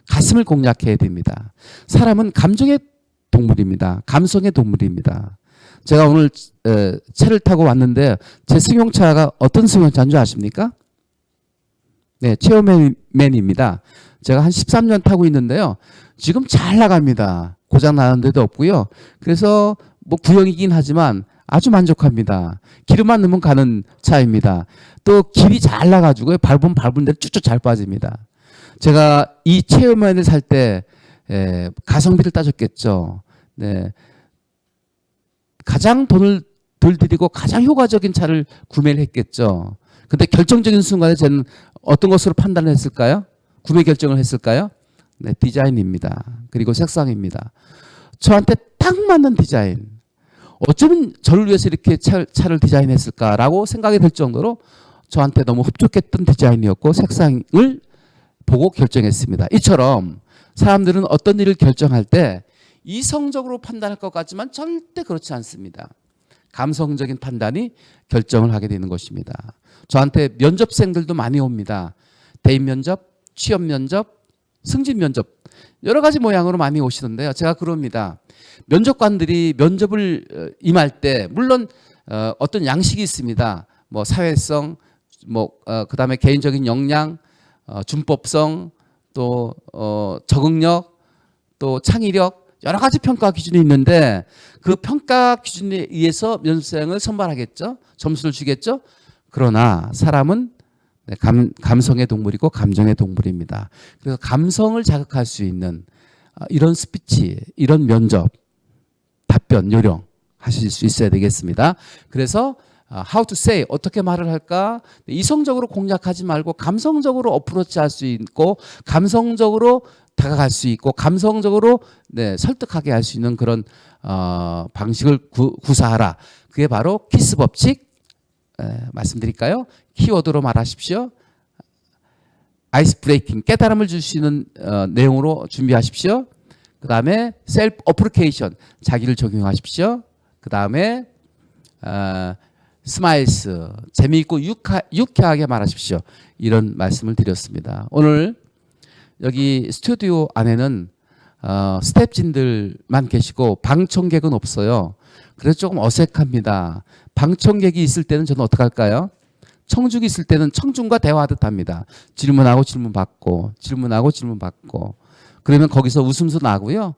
가슴을 공략해야 됩니다. 사람은 감정의 동물입니다. 감성의 동물입니다. 제가 오늘 차를 타고 왔는데 제 승용차가 어떤 승용차인 줄 아십니까? 네, 체어맨입니다. 제가 한 13년 타고 있는데요. 지금 잘 나갑니다. 고장 나는 데도 없고요. 그래서 뭐 구형이긴 하지만 아주 만족합니다. 기름만 넣으면 가는 차입니다. 또 길이 잘 나가지고요. 밟은 대로 쭉쭉 잘 빠집니다. 제가 이 체어맨을 살 때 가성비를 따졌겠죠. 네. 가장 돈을 덜 들이고 가장 효과적인 차를 구매를 했겠죠. 근데 결정적인 순간에 저는 어떤 것으로 판단을 했을까요? 구매 결정을 했을까요? 네, 디자인입니다. 그리고 색상입니다. 저한테 딱 맞는 디자인. 어쩌면 저를 위해서 이렇게 차를 디자인했을까라고 생각이 들 정도로 저한테 너무 흡족했던 디자인이었고 색상을 보고 결정했습니다. 이처럼 사람들은 어떤 일을 결정할 때 이성적으로 판단할 것 같지만 절대 그렇지 않습니다. 감성적인 판단이 결정을 하게 되는 것입니다. 저한테 면접생들도 많이 옵니다. 대인 면접, 취업 면접, 승진 면접 여러 가지 모양으로 많이 오시는데요. 제가 그럽니다. 면접관들이 면접을 임할 때 물론 어떤 양식이 있습니다. 뭐 사회성, 그다음에 개인적인 역량, 준법성, 또 적응력, 또 창의력 여러 가지 평가 기준이 있는데 그 평가 기준에 의해서 면접생을 선발하겠죠. 점수를 주겠죠. 그러나 사람은 감성의 동물이고 감정의 동물입니다. 그래서 감성을 자극할 수 있는 이런 스피치, 이런 면접, 답변, 요령 하실 수 있어야 되겠습니다. 그래서 how to say, 어떻게 말을 할까? 이성적으로 공략하지 말고 감성적으로 어프로치 할 수 있고 감성적으로 다가갈 수 있고 감성적으로 설득하게 할 수 있는 그런 방식을 구사하라. 그게 바로 키스 법칙 말씀드릴까요? 키워드로 말하십시오. 아이스 브레이킹, 깨달음을 줄 수 있는 내용으로 준비하십시오. 그 다음에 셀프 어플리케이션, 자기를 적용하십시오. 그 다음에 스마일스, 재미있고 유쾌하게 말하십시오. 이런 말씀을 드렸습니다. 오늘 여기 스튜디오 안에는 스태프진들만 계시고 방청객은 없어요. 그래서 조금 어색합니다. 방청객이 있을 때는 저는 어떻게 할까요? 청중이 있을 때는 청중과 대화하듯 합니다. 질문하고 질문받고 질문하고 질문받고 그러면 거기서 웃음도 나고요.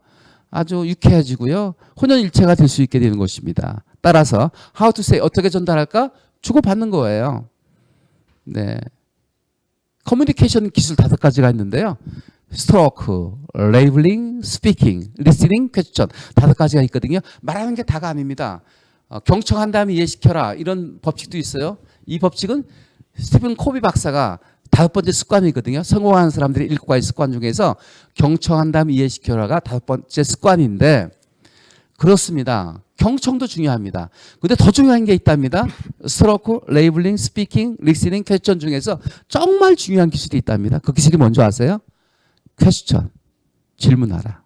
아주 유쾌해지고요. 혼연일체가 될 수 있게 되는 것입니다. 따라서 how to say, 어떻게 전달할까? 주고받는 거예요. 네. 커뮤니케이션 기술 5가지가 있는데요. 스트로크, 레이블링, 스피킹, 리스닝, 퀘스천 5가지가 있거든요. 말하는 게 다가 아닙니다. 경청한 다음에 이해시켜라 이런 법칙도 있어요. 이 법칙은 스티븐 코비 박사가 5번째 습관이거든요. 성공하는 사람들이 7가지 습관 중에서 경청한 다음에 이해시켜라가 5번째 습관인데 그렇습니다. 경청도 중요합니다. 근데 더 중요한 게 있답니다. 스트로크, 레이블링, 스피킹, 리스닝, 퀘스천 중에서 정말 중요한 기술이 있답니다. 그 기술이 뭔지 아세요? 퀘스천. 질문하라.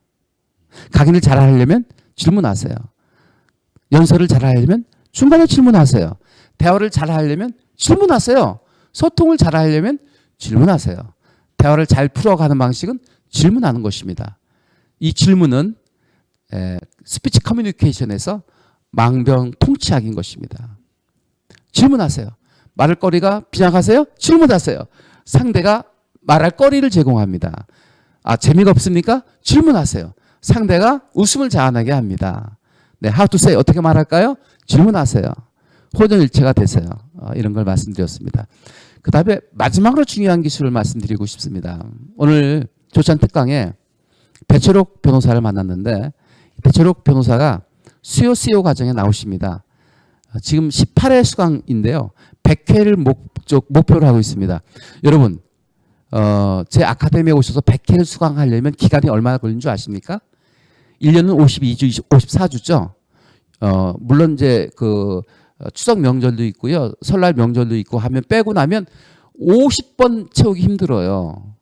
강의를 잘하려면 질문하세요. 연설을 잘하려면 중간에 질문하세요. 대화를 잘하려면 질문하세요. 소통을 잘하려면 질문하세요. 대화를 잘 풀어가는 방식은 질문하는 것입니다. 이 질문은 스피치 커뮤니케이션에서 망병통치약인 것입니다. 질문하세요. 말할 거리가 빈약하세요? 질문하세요. 상대가 말할 거리를 제공합니다. 재미가 없습니까? 질문하세요. 상대가 웃음을 자아나게 합니다. 네, how to say 어떻게 말할까요? 질문하세요. 호전일체가 되세요. 이런 걸 말씀드렸습니다. 그 다음에 마지막으로 중요한 기술을 말씀드리고 싶습니다. 오늘 조찬 특강에 배철옥 변호사를 만났는데 배철옥 변호사가 수요 CEO 과정에 나오십니다. 지금 18회 수강인데요. 100회를 목표로 하고 있습니다. 여러분, 제 아카데미에 오셔서 100회를 수강하려면 기간이 얼마나 걸리는 줄 아십니까? 1년은 52주, 54주죠. 물론 이제 추석 명절도 있고요. 설날 명절도 있고 하면 빼고 나면 50번 채우기 힘들어요.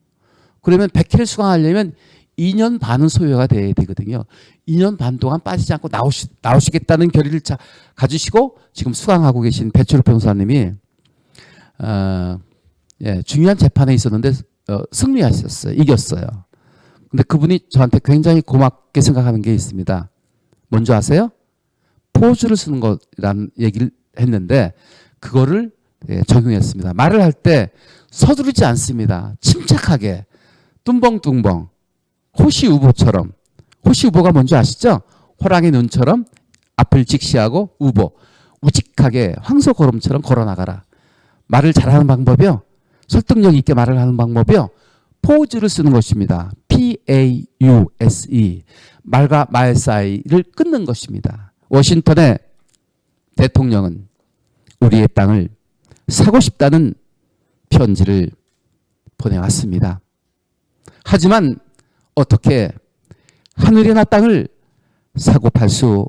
그러면 100회를 수강하려면 2년 반은 소요가 돼야 되거든요. 2년 반 동안 빠지지 않고 나오시겠다는 결의를 가지시고 지금 수강하고 계신 배철욱 변호사님이 중요한 재판에 있었는데 승리하셨어요. 이겼어요. 근데 그분이 저한테 굉장히 고맙게 생각하는 게 있습니다. 뭔지 아세요? 포즈를 쓰는 거라는 얘기를 했는데 그거를 적용했습니다. 말을 할 때 서두르지 않습니다. 침착하게 뚱벙뚱벙 호시우보처럼. 호시우보가 뭔지 아시죠? 호랑이 눈처럼 앞을 직시하고 우보 우직하게 황소걸음처럼 걸어나가라. 말을 잘하는 방법이요. 설득력 있게 말을 하는 방법이요. 포즈를 쓰는 것입니다. P-A-U-S-E 말과 말 사이를 끊는 것입니다. 워싱턴의 대통령은 우리의 땅을 사고 싶다는 편지를 보내왔습니다. 하지만 어떻게 하늘이나 땅을 사고 팔 수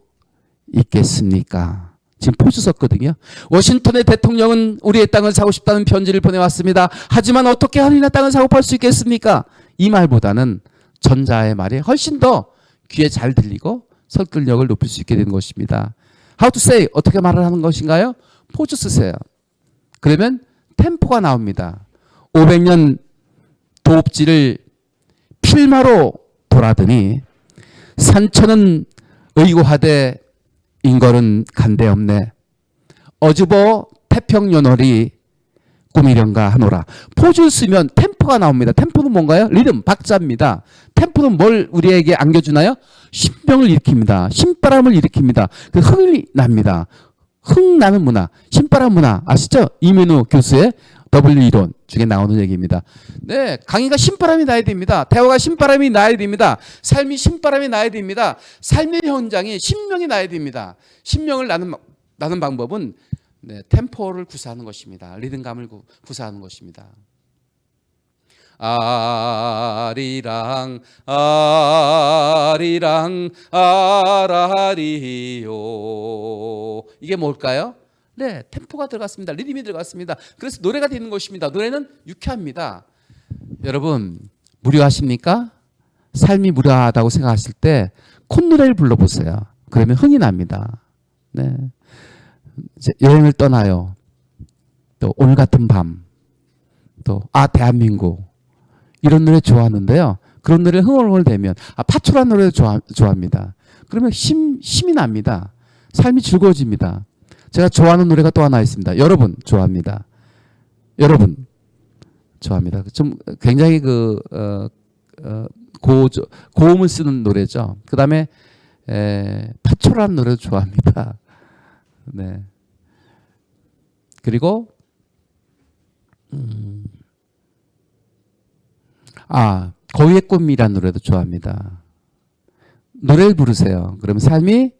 있겠습니까? 지금 포즈 썼거든요. 워싱턴의 대통령은 우리의 땅을 사고 싶다는 편지를 보내왔습니다. 하지만 어떻게 하늘이나 땅을 사고 팔 수 있겠습니까? 이 말보다는 전자의 말이 훨씬 더 귀에 잘 들리고 설득력을 높일 수 있게 되는 것입니다. How to say 어떻게 말을 하는 것인가요? 포즈 쓰세요. 그러면 템포가 나옵니다. 500년 도읍지를 필마로 돌아더니 산천은 의고하되 인걸은 간대없네. 어주보 태평요놀이 꾸미련가 하노라. 포즈를 쓰면 템포가 나옵니다. 템포는 뭔가요? 리듬, 박자입니다. 템포는 뭘 우리에게 안겨주나요? 신병을 일으킵니다. 신바람을 일으킵니다. 그 흥이 납니다. 흥 나는 문화, 신바람 문화 아시죠? 이민우 교수의 W 이론 중에 나오는 얘기입니다. 네, 강의가 신바람이 나야 됩니다. 대화가 신바람이 나야 됩니다. 삶이 신바람이 나야 됩니다. 삶의 현장이 신명이 나야 됩니다. 신명을 나는 방법은 템포를 구사하는 것입니다. 리듬감을 구사하는 것입니다. 아리랑 아리랑 아라리요. 이게 뭘까요? 네, 템포가 들어갔습니다. 리듬이 들어갔습니다. 그래서 노래가 되는 것입니다. 노래는 유쾌합니다. 여러분, 무료하십니까? 삶이 무료하다고 생각하실 때 콧노래를 불러보세요. 그러면 흥이 납니다. 네, 이제 여행을 떠나요. 또 오늘 같은 밤, 또 대한민국 이런 노래 좋아하는데요. 그런 노래 흥얼흥얼대면 파초란 노래도 좋아합니다. 그러면 힘이 납니다. 삶이 즐거워집니다. 제가 좋아하는 노래가 또 하나 있습니다. 여러분 좋아합니다. 여러분 좋아합니다. 좀 굉장히 고음을 쓰는 노래죠. 그 다음에 파초란 노래도 좋아합니다. 네. 그리고 거위의 꿈이라는 노래도 좋아합니다. 노래를 부르세요. 그러면 삶이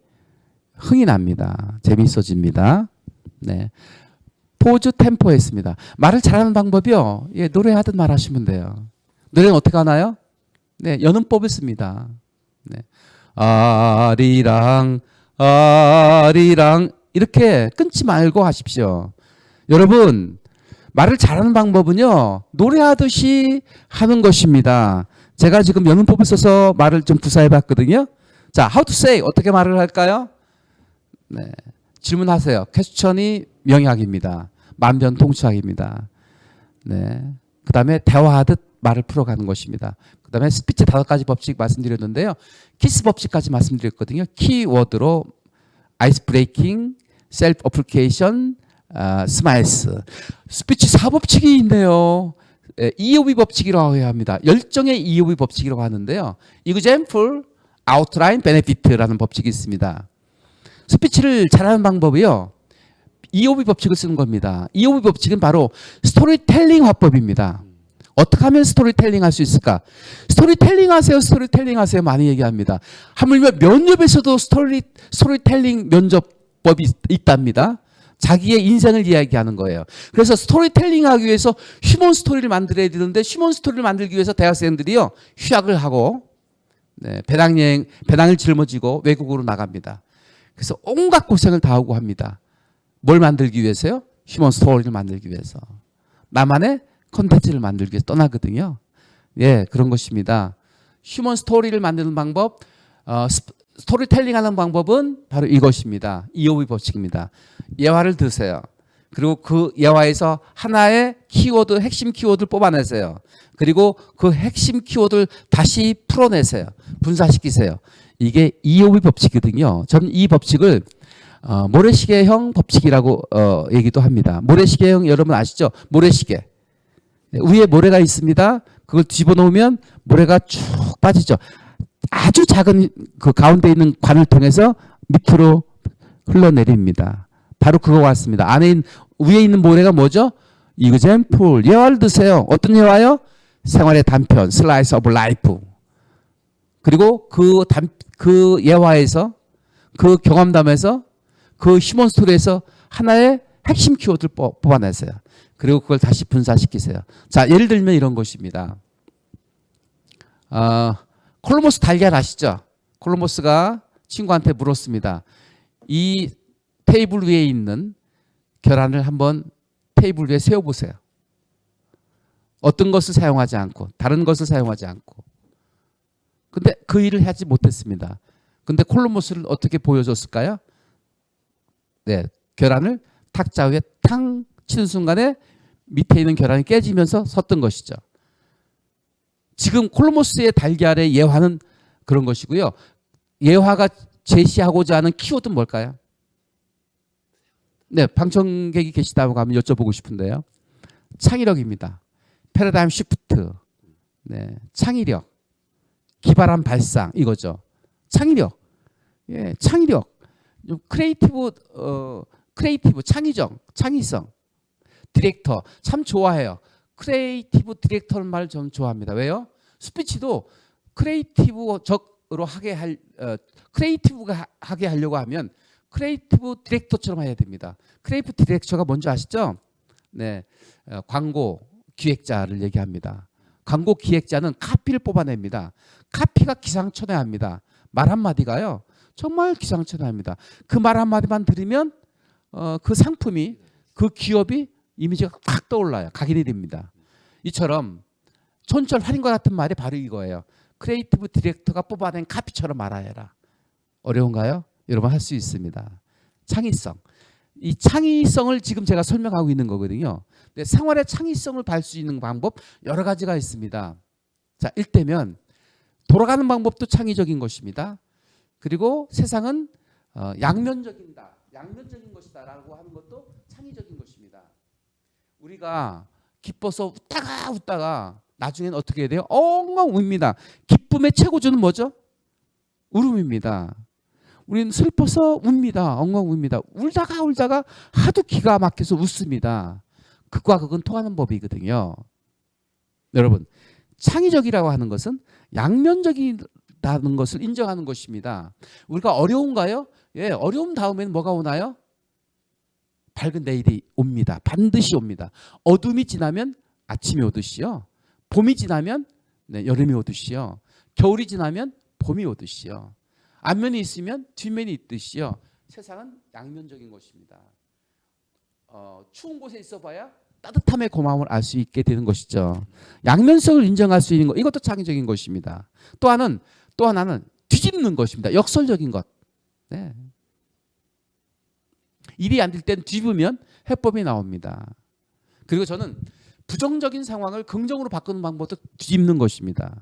흥이 납니다. 재미있어집니다. 네. 포즈 템포에 있습니다. 말을 잘하는 방법이요. 노래하듯 말하시면 돼요. 노래는 어떻게 하나요? 네, 연음법을 씁니다. 네. 아리랑 아리랑 이렇게 끊지 말고 하십시오. 여러분, 말을 잘하는 방법은요, 노래하듯이 하는 것입니다. 제가 지금 영문법을 써서 말을 좀 구사해 봤거든요. 자, how to say 어떻게 말을 할까요? 네. 질문하세요. 퀘스천이 명약입니다. 만변통치약입니다. 네. 그다음에 대화하듯 말을 풀어가는 것입니다. 그다음에 스피치 5가지 법칙 말씀드렸는데요. 키스 법칙까지 말씀드렸거든요. 키워드로 아이스 브레이킹, 셀프 어플리케이션, 스마일스. 스피치 4법칙이 있네요. EOB 법칙이라고 해야 합니다. 열정의 EOB 법칙이라고 하는데요. example, outline, benefit라는 법칙이 있습니다. 스피치를 잘하는 방법이요. EOB 법칙을 쓰는 겁니다. EOB 법칙은 바로 스토리텔링 화법입니다. 어떻게 하면 스토리텔링 할 수 있을까? 스토리텔링 하세요. 스토리텔링 하세요. 많이 얘기합니다. 하물며 면접에서도 스토리텔링 면접법이 있답니다. 자기의 인생을 이야기하는 거예요. 그래서 스토리텔링 하기 위해서 휴먼 스토리를 만들어야 되는데 휴먼 스토리를 만들기 위해서 대학생들이요. 휴학을 하고 배낭을 짊어지고 외국으로 나갑니다. 그래서 온갖 고생을 다 하고 합니다. 뭘 만들기 위해서요? 휴먼 스토리를 만들기 위해서. 나만의 콘텐츠를 만들기 위해서 떠나거든요. 예, 그런 것입니다. 휴먼 스토리를 만드는 방법, 스토리텔링 하는 방법은 바로 이것입니다. EOB 법칙입니다. 예화를 드세요. 그리고 그 예화에서 하나의 키워드, 핵심 키워드를 뽑아내세요. 그리고 그 핵심 키워드를 다시 풀어내세요. 분사시키세요. 이게 EOB 법칙이거든요. 저는 이 법칙을 모래시계형 법칙이라고 얘기도 합니다. 모래시계형 여러분 아시죠? 모래시계. 위에 모래가 있습니다. 그걸 집어넣으면 모래가 쭉 빠지죠. 아주 작은 그 가운데 있는 관을 통해서 밑으로 흘러내립니다. 바로 그거 같습니다. 위에 있는 모래가 뭐죠? example, 예화를 드세요. 어떤 예화요? 생활의 단편, slice of life. 그리고 그 예화에서, 그 경험담에서, 그 휴먼 스토리에서 하나의 핵심 키워드를 뽑아내세요. 그리고 그걸 다시 분사시키세요. 자, 예를 들면 이런 것입니다. 콜럼버스 달걀 아시죠? 콜럼버스가 친구한테 물었습니다. 이 테이블 위에 있는 계란을 한번 테이블 위에 세워보세요. 어떤 것을 사용하지 않고 다른 것을 사용하지 않고. 근데 그 일을 하지 못했습니다. 근데 콜럼버스를 어떻게 보여줬을까요? 네, 계란을 탁자 위에 탕 치는 순간에 밑에 있는 계란이 깨지면서 섰던 것이죠. 지금 콜럼버스의 달걀의 예화는 그런 것이고요. 예화가 제시하고자 하는 키워드는 뭘까요? 네, 방청객이 계시다고 하면 여쭤보고 싶은데요. 창의력입니다. 패러다임 시프트, 네, 창의력, 기발한 발상 이거죠. 창의력, 예, 창의력, 크리에이티브, 창의성. 디렉터 참 좋아해요. 크리에이티브 디렉터는 말 좀 좋아합니다. 왜요? 스피치도 크리에이티브적으로 크리에이티브하게 하려고 하면 크리에이티브 디렉터처럼 해야 됩니다. 크리에이티브 디렉터가 뭔지 아시죠? 네, 광고 기획자를 얘기합니다. 광고 기획자는 카피를 뽑아냅니다. 카피가 기상천외합니다. 말 한마디가요. 정말 기상천외합니다. 그 말 한마디만 들으면 그 상품이, 그 기업이 이미지가 탁 떠올라요. 각인이 됩니다. 이처럼 촌철 할인과 같은 말이 바로 이거예요. 크리에이티브 디렉터가 뽑아낸 카피처럼 말하여라. 어려운가요? 여러분 할 수 있습니다. 창의성. 이 창의성을 지금 제가 설명하고 있는 거거든요. 근데 생활의 창의성을 발 수 있는 방법 여러 가지가 있습니다. 자, 일테면 돌아가는 방법도 창의적인 것입니다. 그리고 세상은 양면적인 것이다라고 하는 것도 창의적인 것입니다. 우리가 기뻐서 웃다가 나중엔 어떻게 해야 돼요? 엉엉 웁니다. 기쁨의 최고조는 뭐죠? 울음입니다. 우리는 슬퍼서 웁니다. 엉엉 웁니다. 울다가 하도 기가 막혀서 웃습니다. 극과 극은 통하는 법이거든요. 여러분, 창의적이라고 하는 것은 양면적이라는 것을 인정하는 것입니다. 우리가 어려운가요? 예, 어려움 다음에는 뭐가 오나요? 밝은 내일이 옵니다. 반드시 옵니다. 어둠이 지나면 아침이 오듯이요. 봄이 지나면 여름이 오듯이요. 겨울이 지나면 봄이 오듯이요. 앞면이 있으면 뒷면이 있듯이요. 세상은 양면적인 것입니다. 추운 곳에 있어봐야 따뜻함의 고마움을 알 수 있게 되는 것이죠. 양면성을 인정할 수 있는 것, 이것도 창의적인 것입니다. 또 하나는 뒤집는 것입니다. 역설적인 것. 네. 일이 안 될 땐 뒤집으면 해법이 나옵니다. 그리고 저는 부정적인 상황을 긍정으로 바꾸는 방법도 뒤집는 것입니다.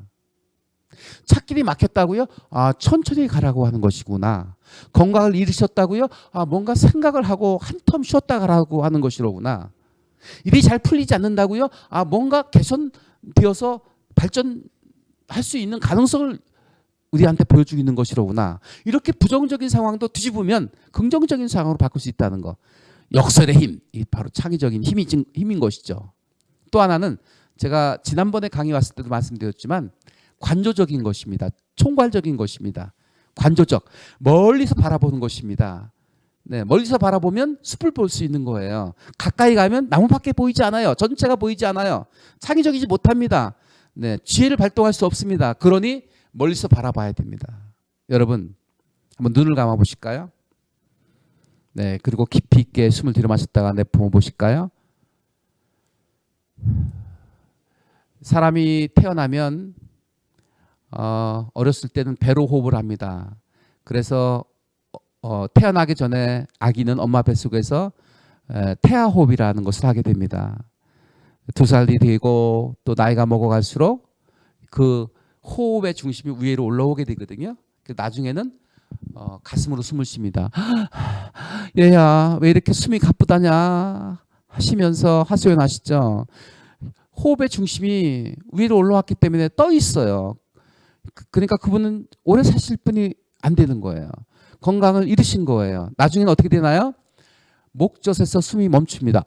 찾길이 막혔다고요? 아, 천천히 가라고 하는 것이구나. 건강을 잃으셨다고요? 아, 뭔가 생각을 하고 한 텀 쉬었다 가라고 하는 것이로구나. 일이 잘 풀리지 않는다고요? 아, 뭔가 개선되어서 발전할 수 있는 가능성을 우리한테 보여주고 있는 것이로구나. 이렇게 부정적인 상황도 뒤집으면 긍정적인 상황으로 바꿀 수 있다는 거. 역설의 힘, 이 바로 창의적인 힘인 것이죠. 또 하나는 제가 지난번에 강의 왔을 때도 말씀드렸지만 관조적인 것입니다. 총괄적인 것입니다. 관조적, 멀리서 바라보는 것입니다. 네, 멀리서 바라보면 숲을 볼 수 있는 거예요. 가까이 가면 나무밖에 보이지 않아요. 전체가 보이지 않아요. 창의적이지 못합니다. 네, 지혜를 발동할 수 없습니다. 그러니 멀리서 바라봐야 됩니다. 여러분, 한번 눈을 감아 보실까요? 네, 그리고 깊이 있게 숨을 들이마셨다가 내뿜어 보실까요? 사람이 태어나면 어렸을 때는 배로 호흡을 합니다. 그래서 태어나기 전에 아기는 엄마 뱃속에서 태아호흡이라는 것을 하게 됩니다. 2살이 되고 또 나이가 먹어갈수록 그 호흡의 중심이 위로 올라오게 되거든요. 나중에는 가슴으로 숨을 쉽니다. 얘야 왜 이렇게 숨이 가쁘다냐 하시면서 하소연하시죠. 호흡의 중심이 위로 올라왔기 때문에 떠 있어요. 그러니까 그분은 오래 사실 분이 안 되는 거예요. 건강을 잃으신 거예요. 나중에는 어떻게 되나요? 목젖에서 숨이 멈춥니다.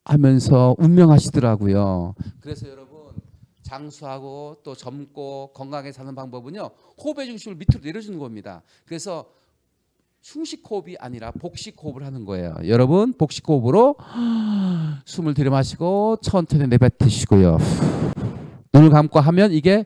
하면서 운명하시더라고요. 그래서 여러분 장수하고 또 젊고 건강하게 사는 방법은요. 호흡의 중심을 밑으로 내려주는 겁니다. 그래서 흉식 호흡이 아니라 복식 호흡을 하는 거예요. 여러분 복식 호흡으로 숨을 들이마시고 천천히 내뱉으시고요. 눈을 감고 하면 이게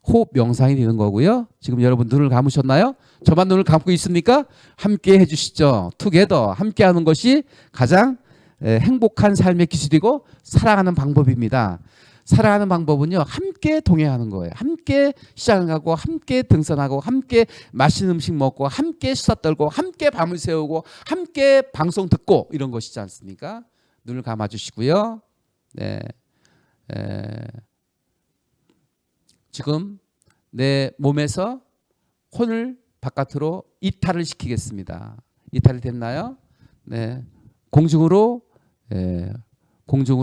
호흡 명상이 되는 거고요. 지금 여러분 눈을 감으셨나요? 저만 눈을 감고 있습니까? 함께 해주시죠. 투게더 함께 하는 것이 가장 행복한 삶의 기술이고 사랑하는 방법입니다. 살아가는 방법은요. 함께 동행하는 거예요. 함께 시장을 가고 함께 등산하고 함께 맛있는 음식 먹고 함께 수다 떨고 함께 밤을 새우고 함께 방송 듣고 이런 것이지 않습니까? 눈을 감아주시고요. 네. 지금 내 몸에서 혼을 바깥으로 이탈을 시키겠습니다. 이탈이 됐나요? 네. 공중으로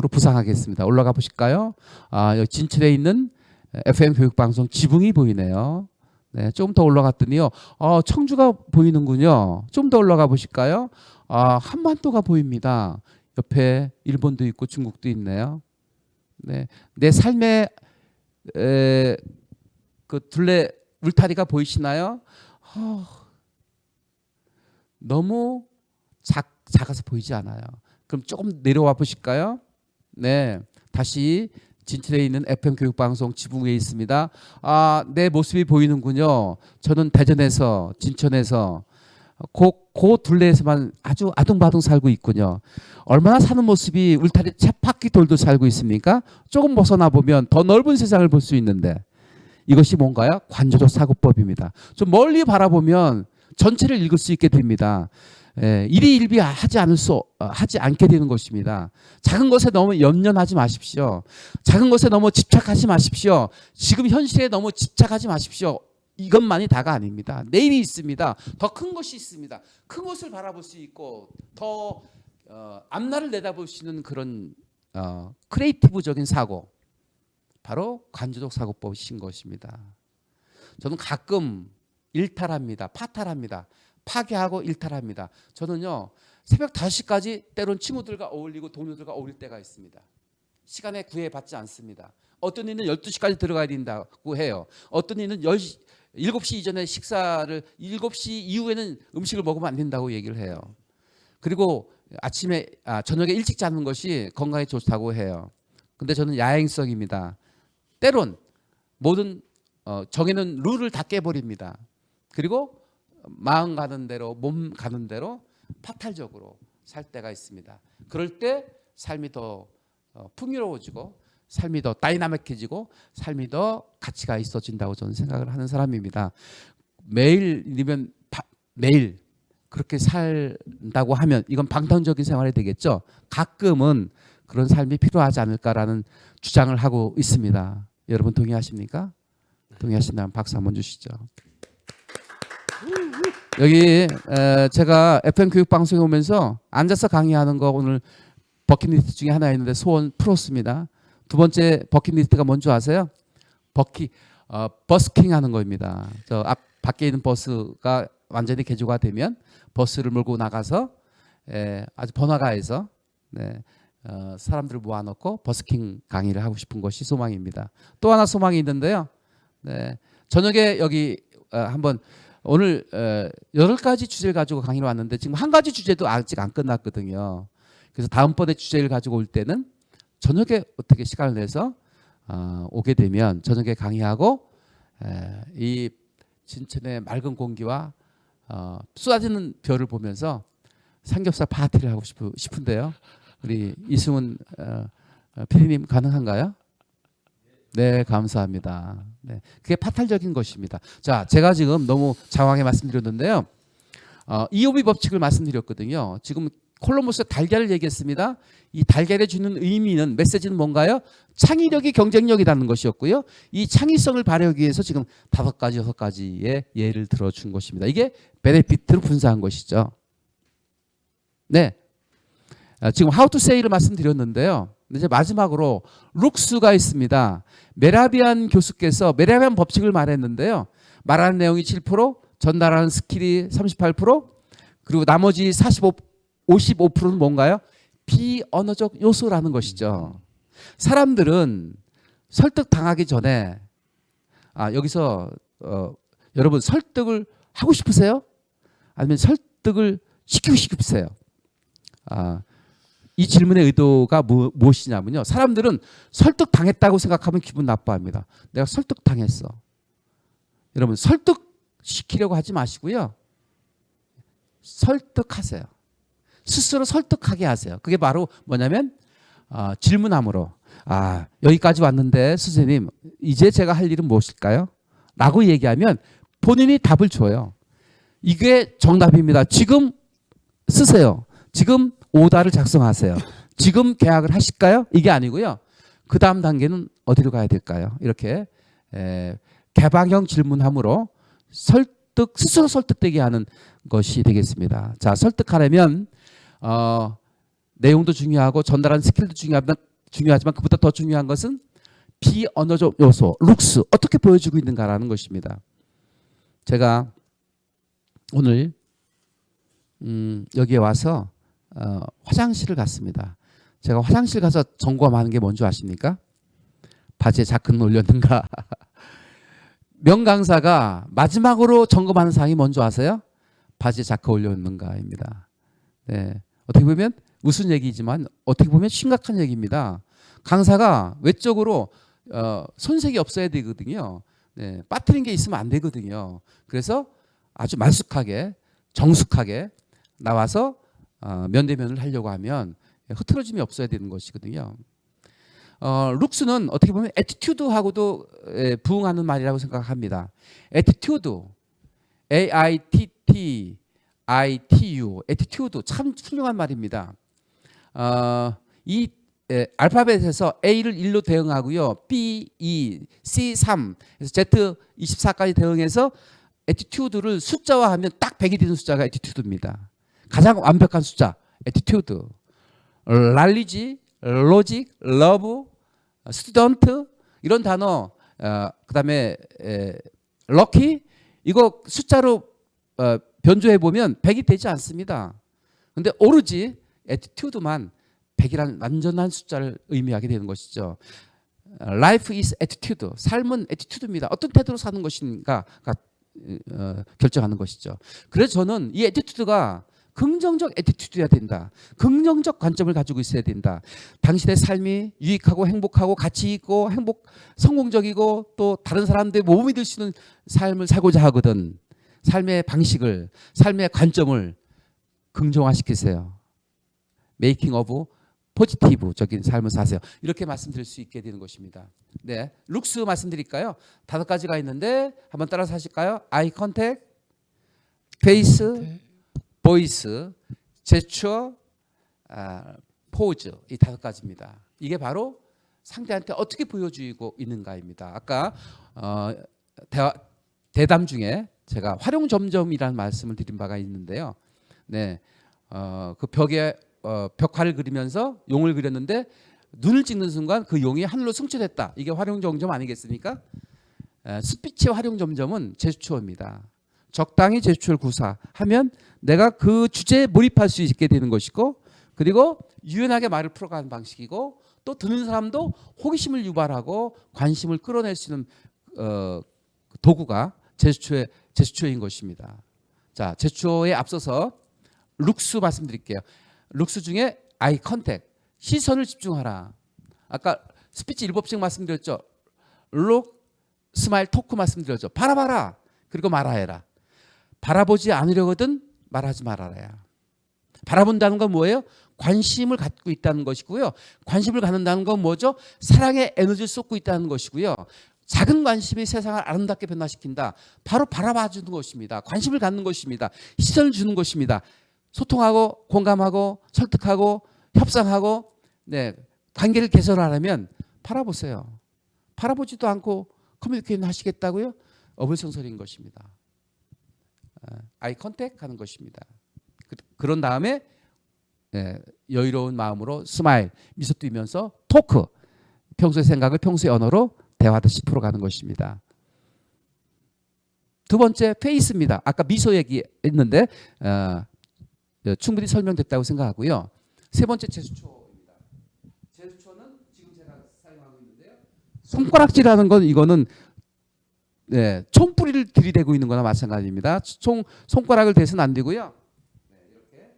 부상하겠습니다. 올라가 보실까요? 여기 진출에 있는 FM 교육방송 지붕이 보이네요. 네, 좀 더 올라갔더니요. 청주가 보이는군요. 좀 더 올라가 보실까요? 한반도가 보입니다. 옆에 일본도 있고 중국도 있네요. 네, 내 삶의 그 둘레 울타리가 보이시나요? 너무 작아서 보이지 않아요. 그럼 조금 내려와 보실까요? 네, 다시 진출에 있는 FM 교육방송 지붕 위에 있습니다. 내 모습이 보이는군요. 저는 대전에서 진천에서 그 둘레에서만 아주 아둥바둥 살고 있군요. 얼마나 사는 모습이 울타리 쳇바퀴 돌도 살고 있습니까? 조금 벗어나 보면 더 넓은 세상을 볼 수 있는데 이것이 뭔가요? 관조적 사고법입니다. 좀 멀리 바라보면 전체를 읽을 수 있게 됩니다. 일희일비하지 않게 되는 것입니다. 작은 것에 너무 연연하지 마십시오. 작은 것에 너무 집착하지 마십시오. 지금 현실에 너무 집착하지 마십시오. 이것만이 다가 아닙니다. 내일이 있습니다. 더 큰 것이 있습니다. 큰 것을 바라볼 수 있고 더 앞날을 내다볼 수 있는 그런 크리에이티브적인 사고, 바로 관조적 사고법이신 것입니다. 저는 가끔 일탈합니다. 파탈합니다. 파괴하고 일탈합니다. 저는요 새벽 5시까지 때론 친구들과 어울리고 동료들과 어울릴 때가 있습니다. 시간에 구애받지 않습니다. 어떤 이는 12시까지 들어가야 된다고 해요. 어떤 이는 7시 이전에 식사를 7시 이후에는 음식을 먹으면 안 된다고 얘기를 해요. 그리고 저녁에 일찍 자는 것이 건강에 좋다고 해요. 근데 저는 야행성입니다. 때론 모든 정해놓은 룰을 다 깨버립니다. 그리고 마음 가는 대로 몸 가는 대로 파탈적으로 살 때가 있습니다. 그럴 때 삶이 더 풍요로워지고 삶이 더 다이나믹해지고 삶이 더 가치가 있어진다고 저는 생각을 하는 사람입니다. 매일이면 매일 그렇게 살다고 하면 이건 방탕적인 생활이 되겠죠. 가끔은 그런 삶이 필요하지 않을까라는 주장을 하고 있습니다. 여러분 동의하십니까? 동의하신다면 박수 한번 주시죠. 여기 제가 FM 교육방송에 오면서 앉아서 강의하는 거 오늘 버킷리스트 중에 하나 있는데 소원 풀었습니다. 두 번째 버킷리스트가 뭔지 아세요? 버스킹 하는 거입니다. 저 앞 밖에 있는 버스가 완전히 개조가 되면 버스를 몰고 나가서 아주 번화가에서 사람들을 모아놓고 버스킹 강의를 하고 싶은 것이 소망입니다. 또 하나 소망이 있는데요. 저녁에 여기 한번 오늘 8가지 주제를 가지고 강의를 왔는데 지금 한 가지 주제도 아직 안 끝났거든요. 그래서 다음번에 주제를 가지고 올 때는 저녁에 어떻게 시간을 내서 오게 되면 저녁에 강의하고 이 진천의 맑은 공기와 쏟아지는 별을 보면서 삼겹살 파티를 하고 싶은데요. 우리 이승훈 PD님 가능한가요? 네, 감사합니다. 네, 그게 파탈적인 것입니다. 자, 제가 지금 너무 장황하게 말씀드렸는데요. 이오비 법칙을 말씀드렸거든요. 지금 콜럼버스의 달걀을 얘기했습니다. 이 달걀에 주는 의미는 메시지는 뭔가요? 창의력이 경쟁력이라는 것이었고요. 이 창의성을 발휘하기 위해서 지금 5가지, 6가지의 예를 들어준 것입니다. 이게 베네피트를 분사한 것이죠. 네, 지금 how to say를 말씀드렸는데요. 이제 마지막으로 룩스가 있습니다. 메라비안 교수께서 메라비안 법칙을 말했는데요. 말하는 내용이 7%, 전달하는 스킬이 38%, 그리고 나머지 55%는 뭔가요? 비언어적 요소라는 것이죠. 사람들은 설득당하기 전에 여기서 여러분 설득을 하고 싶으세요? 아니면 설득을 시키고 싶으세요? 이 질문의 의도가 무엇이냐면요. 사람들은 설득당했다고 생각하면 기분 나빠합니다. 내가 설득당했어. 여러분 설득시키려고 하지 마시고요. 설득하세요. 스스로 설득하게 하세요. 그게 바로 뭐냐면 질문함으로 여기까지 왔는데 선생님 이제 제가 할 일은 무엇일까요? 라고 얘기하면 본인이 답을 줘요. 이게 정답입니다. 지금 쓰세요. 지금 오다를 작성하세요. 지금 계약을 하실까요? 이게 아니고요. 그 다음 단계는 어디로 가야 될까요? 이렇게 개방형 질문함으로 스스로 설득되게 하는 것이 되겠습니다. 자, 설득하려면 내용도 중요하고 전달하는 스킬도 중요하지만 그보다 더 중요한 것은 비언어적 요소, 룩스, 어떻게 보여주고 있는가라는 것입니다. 제가 오늘 여기에 와서 화장실을 갔습니다. 제가 화장실 가서 점검하는 게 뭔지 아십니까? 바지에 자크는 올렸는가? 명강사가 마지막으로 점검하는 사항이 뭔지 아세요? 바지에 자크 올렸는가입니다. 네, 어떻게 보면 무슨 얘기지만 어떻게 보면 심각한 얘기입니다. 강사가 외적으로 손색이 없어야 되거든요. 네, 빠뜨린 게 있으면 안 되거든요. 그래서 아주 말쑥하게 정숙하게 나와서 면대면을 하려고 하면 흐트러짐이 없어야 되는 것이거든요. 룩스는 어떻게 보면 애티튜드하고도 부응하는 말이라고 생각합니다. 애티튜드, AITTITU, 애티튜드 참 훌륭한 말입니다. 이 알파벳에서 A를 1로 대응하고요. B, 2, C, 3, 그래서 Z 24까지 대응해서 애티튜드를 숫자화하면 딱 100이 되는 숫자가 애티튜드입니다. 가장 완벽한 숫자, 애티튜드. 랄리지, 로직, 러브, 스튜던트 이런 단어, 그다음에 럭키 이거 숫자로 변조해 보면 100이 되지 않습니다. 근데 오로지 애티튜드만 100이라는 완전한 숫자를 의미하게 되는 것이죠. Life is attitude. 삶은 애티튜드입니다. 어떤 태도로 사는 것인가가 결정하는 것이죠. 그래서 저는 이 애티튜드가 긍정적 애티튜드여야 된다. 긍정적 관점을 가지고 있어야 된다. 당신의 삶이 유익하고 행복하고 가치 있고 성공적이고 또 다른 사람들의 모범이 될 수 있는 삶을 살고자 하거든. 삶의 방식을, 삶의 관점을 긍정화시키세요. Making of 포지티브적인 삶을 사세요. 이렇게 말씀드릴 수 있게 되는 것입니다. 네, 룩스 말씀드릴까요? 5가지가 있는데 한번 따라서 하실까요? 아이 컨택, 페이스, 보이스, 제스처, 포즈, 이 5가지입니다. 이게 바로 상대한테 어떻게 보여주고 있는가입니다. 아까 대담 중에 제가 활용점점이라는 말씀을 드린 바가 있는데요. 네, 그 벽에 벽화를 그리면서 용을 그렸는데 눈을 찍는 순간 그 용이 하늘로 승천했다. 이게 활용점점 아니겠습니까? 스피치의 활용점점은 제스처입니다. 적당히 제스처를 구사하면 내가 그 주제에 몰입할 수 있게 되는 것이고, 그리고 유연하게 말을 풀어가는 방식이고, 또 듣는 사람도 호기심을 유발하고 관심을 끌어낼 수 있는 도구가 제스처인 것입니다. 자, 제스처에 앞서서 룩스 말씀드릴게요. 룩스 중에 아이 컨택, 시선을 집중하라. 아까 스피치 7법칙 말씀드렸죠. 룩, 스마일, 토크 말씀드렸죠. 바라봐라. 그리고 말하해라. 바라보지 않으려거든 말하지 말아라야. 바라본다는 건 뭐예요? 관심을 갖고 있다는 것이고요. 관심을 갖는다는 건 뭐죠? 사랑의 에너지를 쏟고 있다는 것이고요. 작은 관심이 세상을 아름답게 변화시킨다. 바로 바라봐 주는 것입니다. 관심을 갖는 것입니다. 시선을 주는 것입니다. 소통하고 공감하고 설득하고 협상하고, 네, 관계를 개선하려면 바라보세요. 바라보지도 않고 커뮤니케이션 하시겠다고요? 어불성설인 것입니다. 아이 컨택 하는 것입니다. 그런 다음에 여유로운 마음으로 스마일, 미소 띄면서 토크, 평소의 생각을 평소의 언어로 대화하듯이 풀어가는 것입니다. 두 번째 페이스입니다. 아까 미소 얘기했는데 충분히 설명됐다고 생각하고요. 세 번째 제스처입니다. 제스처는 지금 제가 사용하고 있는데요. 손가락질하는 건 이거는 총뿌리를 들이대고 있는 거나 마찬가지입니다. 손가락을 대서는 안 되고요. 이렇게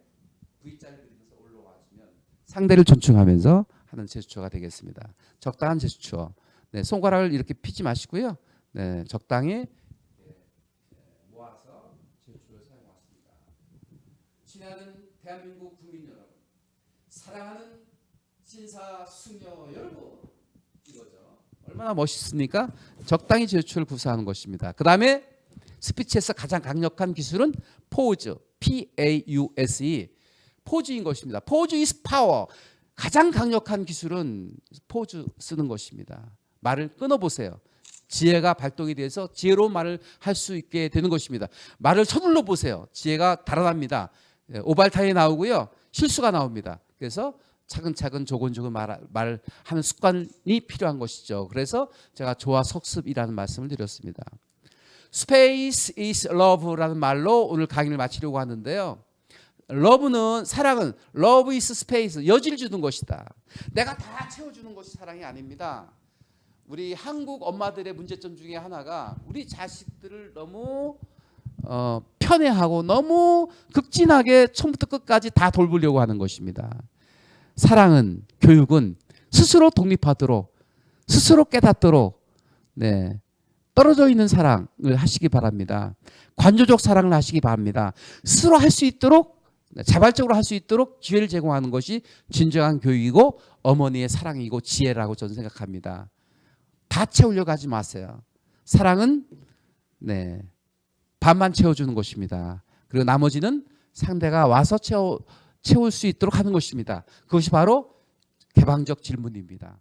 V자를 그리면서 올라와주면 상대를 존중하면서 하는 제스처가 되겠습니다. 적당한 제스처. 네, 손가락을 이렇게 피지 마시고요. 네, 적당히 모아서 제스처를 사용하십니다. 친애하는 대한민국 국민 여러분, 사랑하는 신사숙녀 여러분, 이거죠. 얼마나 멋있습니까? 적당히 제스처를 구사하는 것입니다. 그 다음에 스피치에서 가장 강력한 기술은 포즈, P-A-U-S-E, 포즈인 것입니다. 포즈 is power. 가장 강력한 기술은 포즈 쓰는 것입니다. 말을 끊어보세요. 지혜가 발동이 돼서 지혜로운 말을 할 수 있게 되는 것입니다. 말을 서둘러 보세요. 지혜가 달아납니다. 오발타임이 나오고요. 실수가 나옵니다. 그래서 차근차근 조곤조곤 말을 하는 습관이 필요한 것이죠. 그래서 제가 조화 석습이라는 말씀을 드렸습니다. Space is love라는 말로 오늘 강의를 마치려고 하는데요. 러브는, 사랑은 love is space, 여지를 주는 것이다. 내가 다 채워주는 것이 사랑이 아닙니다. 우리 한국 엄마들의 문제점 중에 하나가 우리 자식들을 너무 편애하고 너무 극진하게 처음부터 끝까지 다 돌보려고 하는 것입니다. 사랑은, 교육은 스스로 독립하도록, 스스로 깨닫도록, 네, 떨어져 있는 사랑을 하시기 바랍니다. 관조적 사랑을 하시기 바랍니다. 스스로 할 수 있도록, 자발적으로 할 수 있도록 기회를 제공하는 것이 진정한 교육이고 어머니의 사랑이고 지혜라고 저는 생각합니다. 다 채우려고 하지 마세요. 사랑은 반만 채워주는 것입니다. 그리고 나머지는 상대가 와서 채울 수 있도록 하는 것입니다. 그것이 바로 개방적 질문입니다.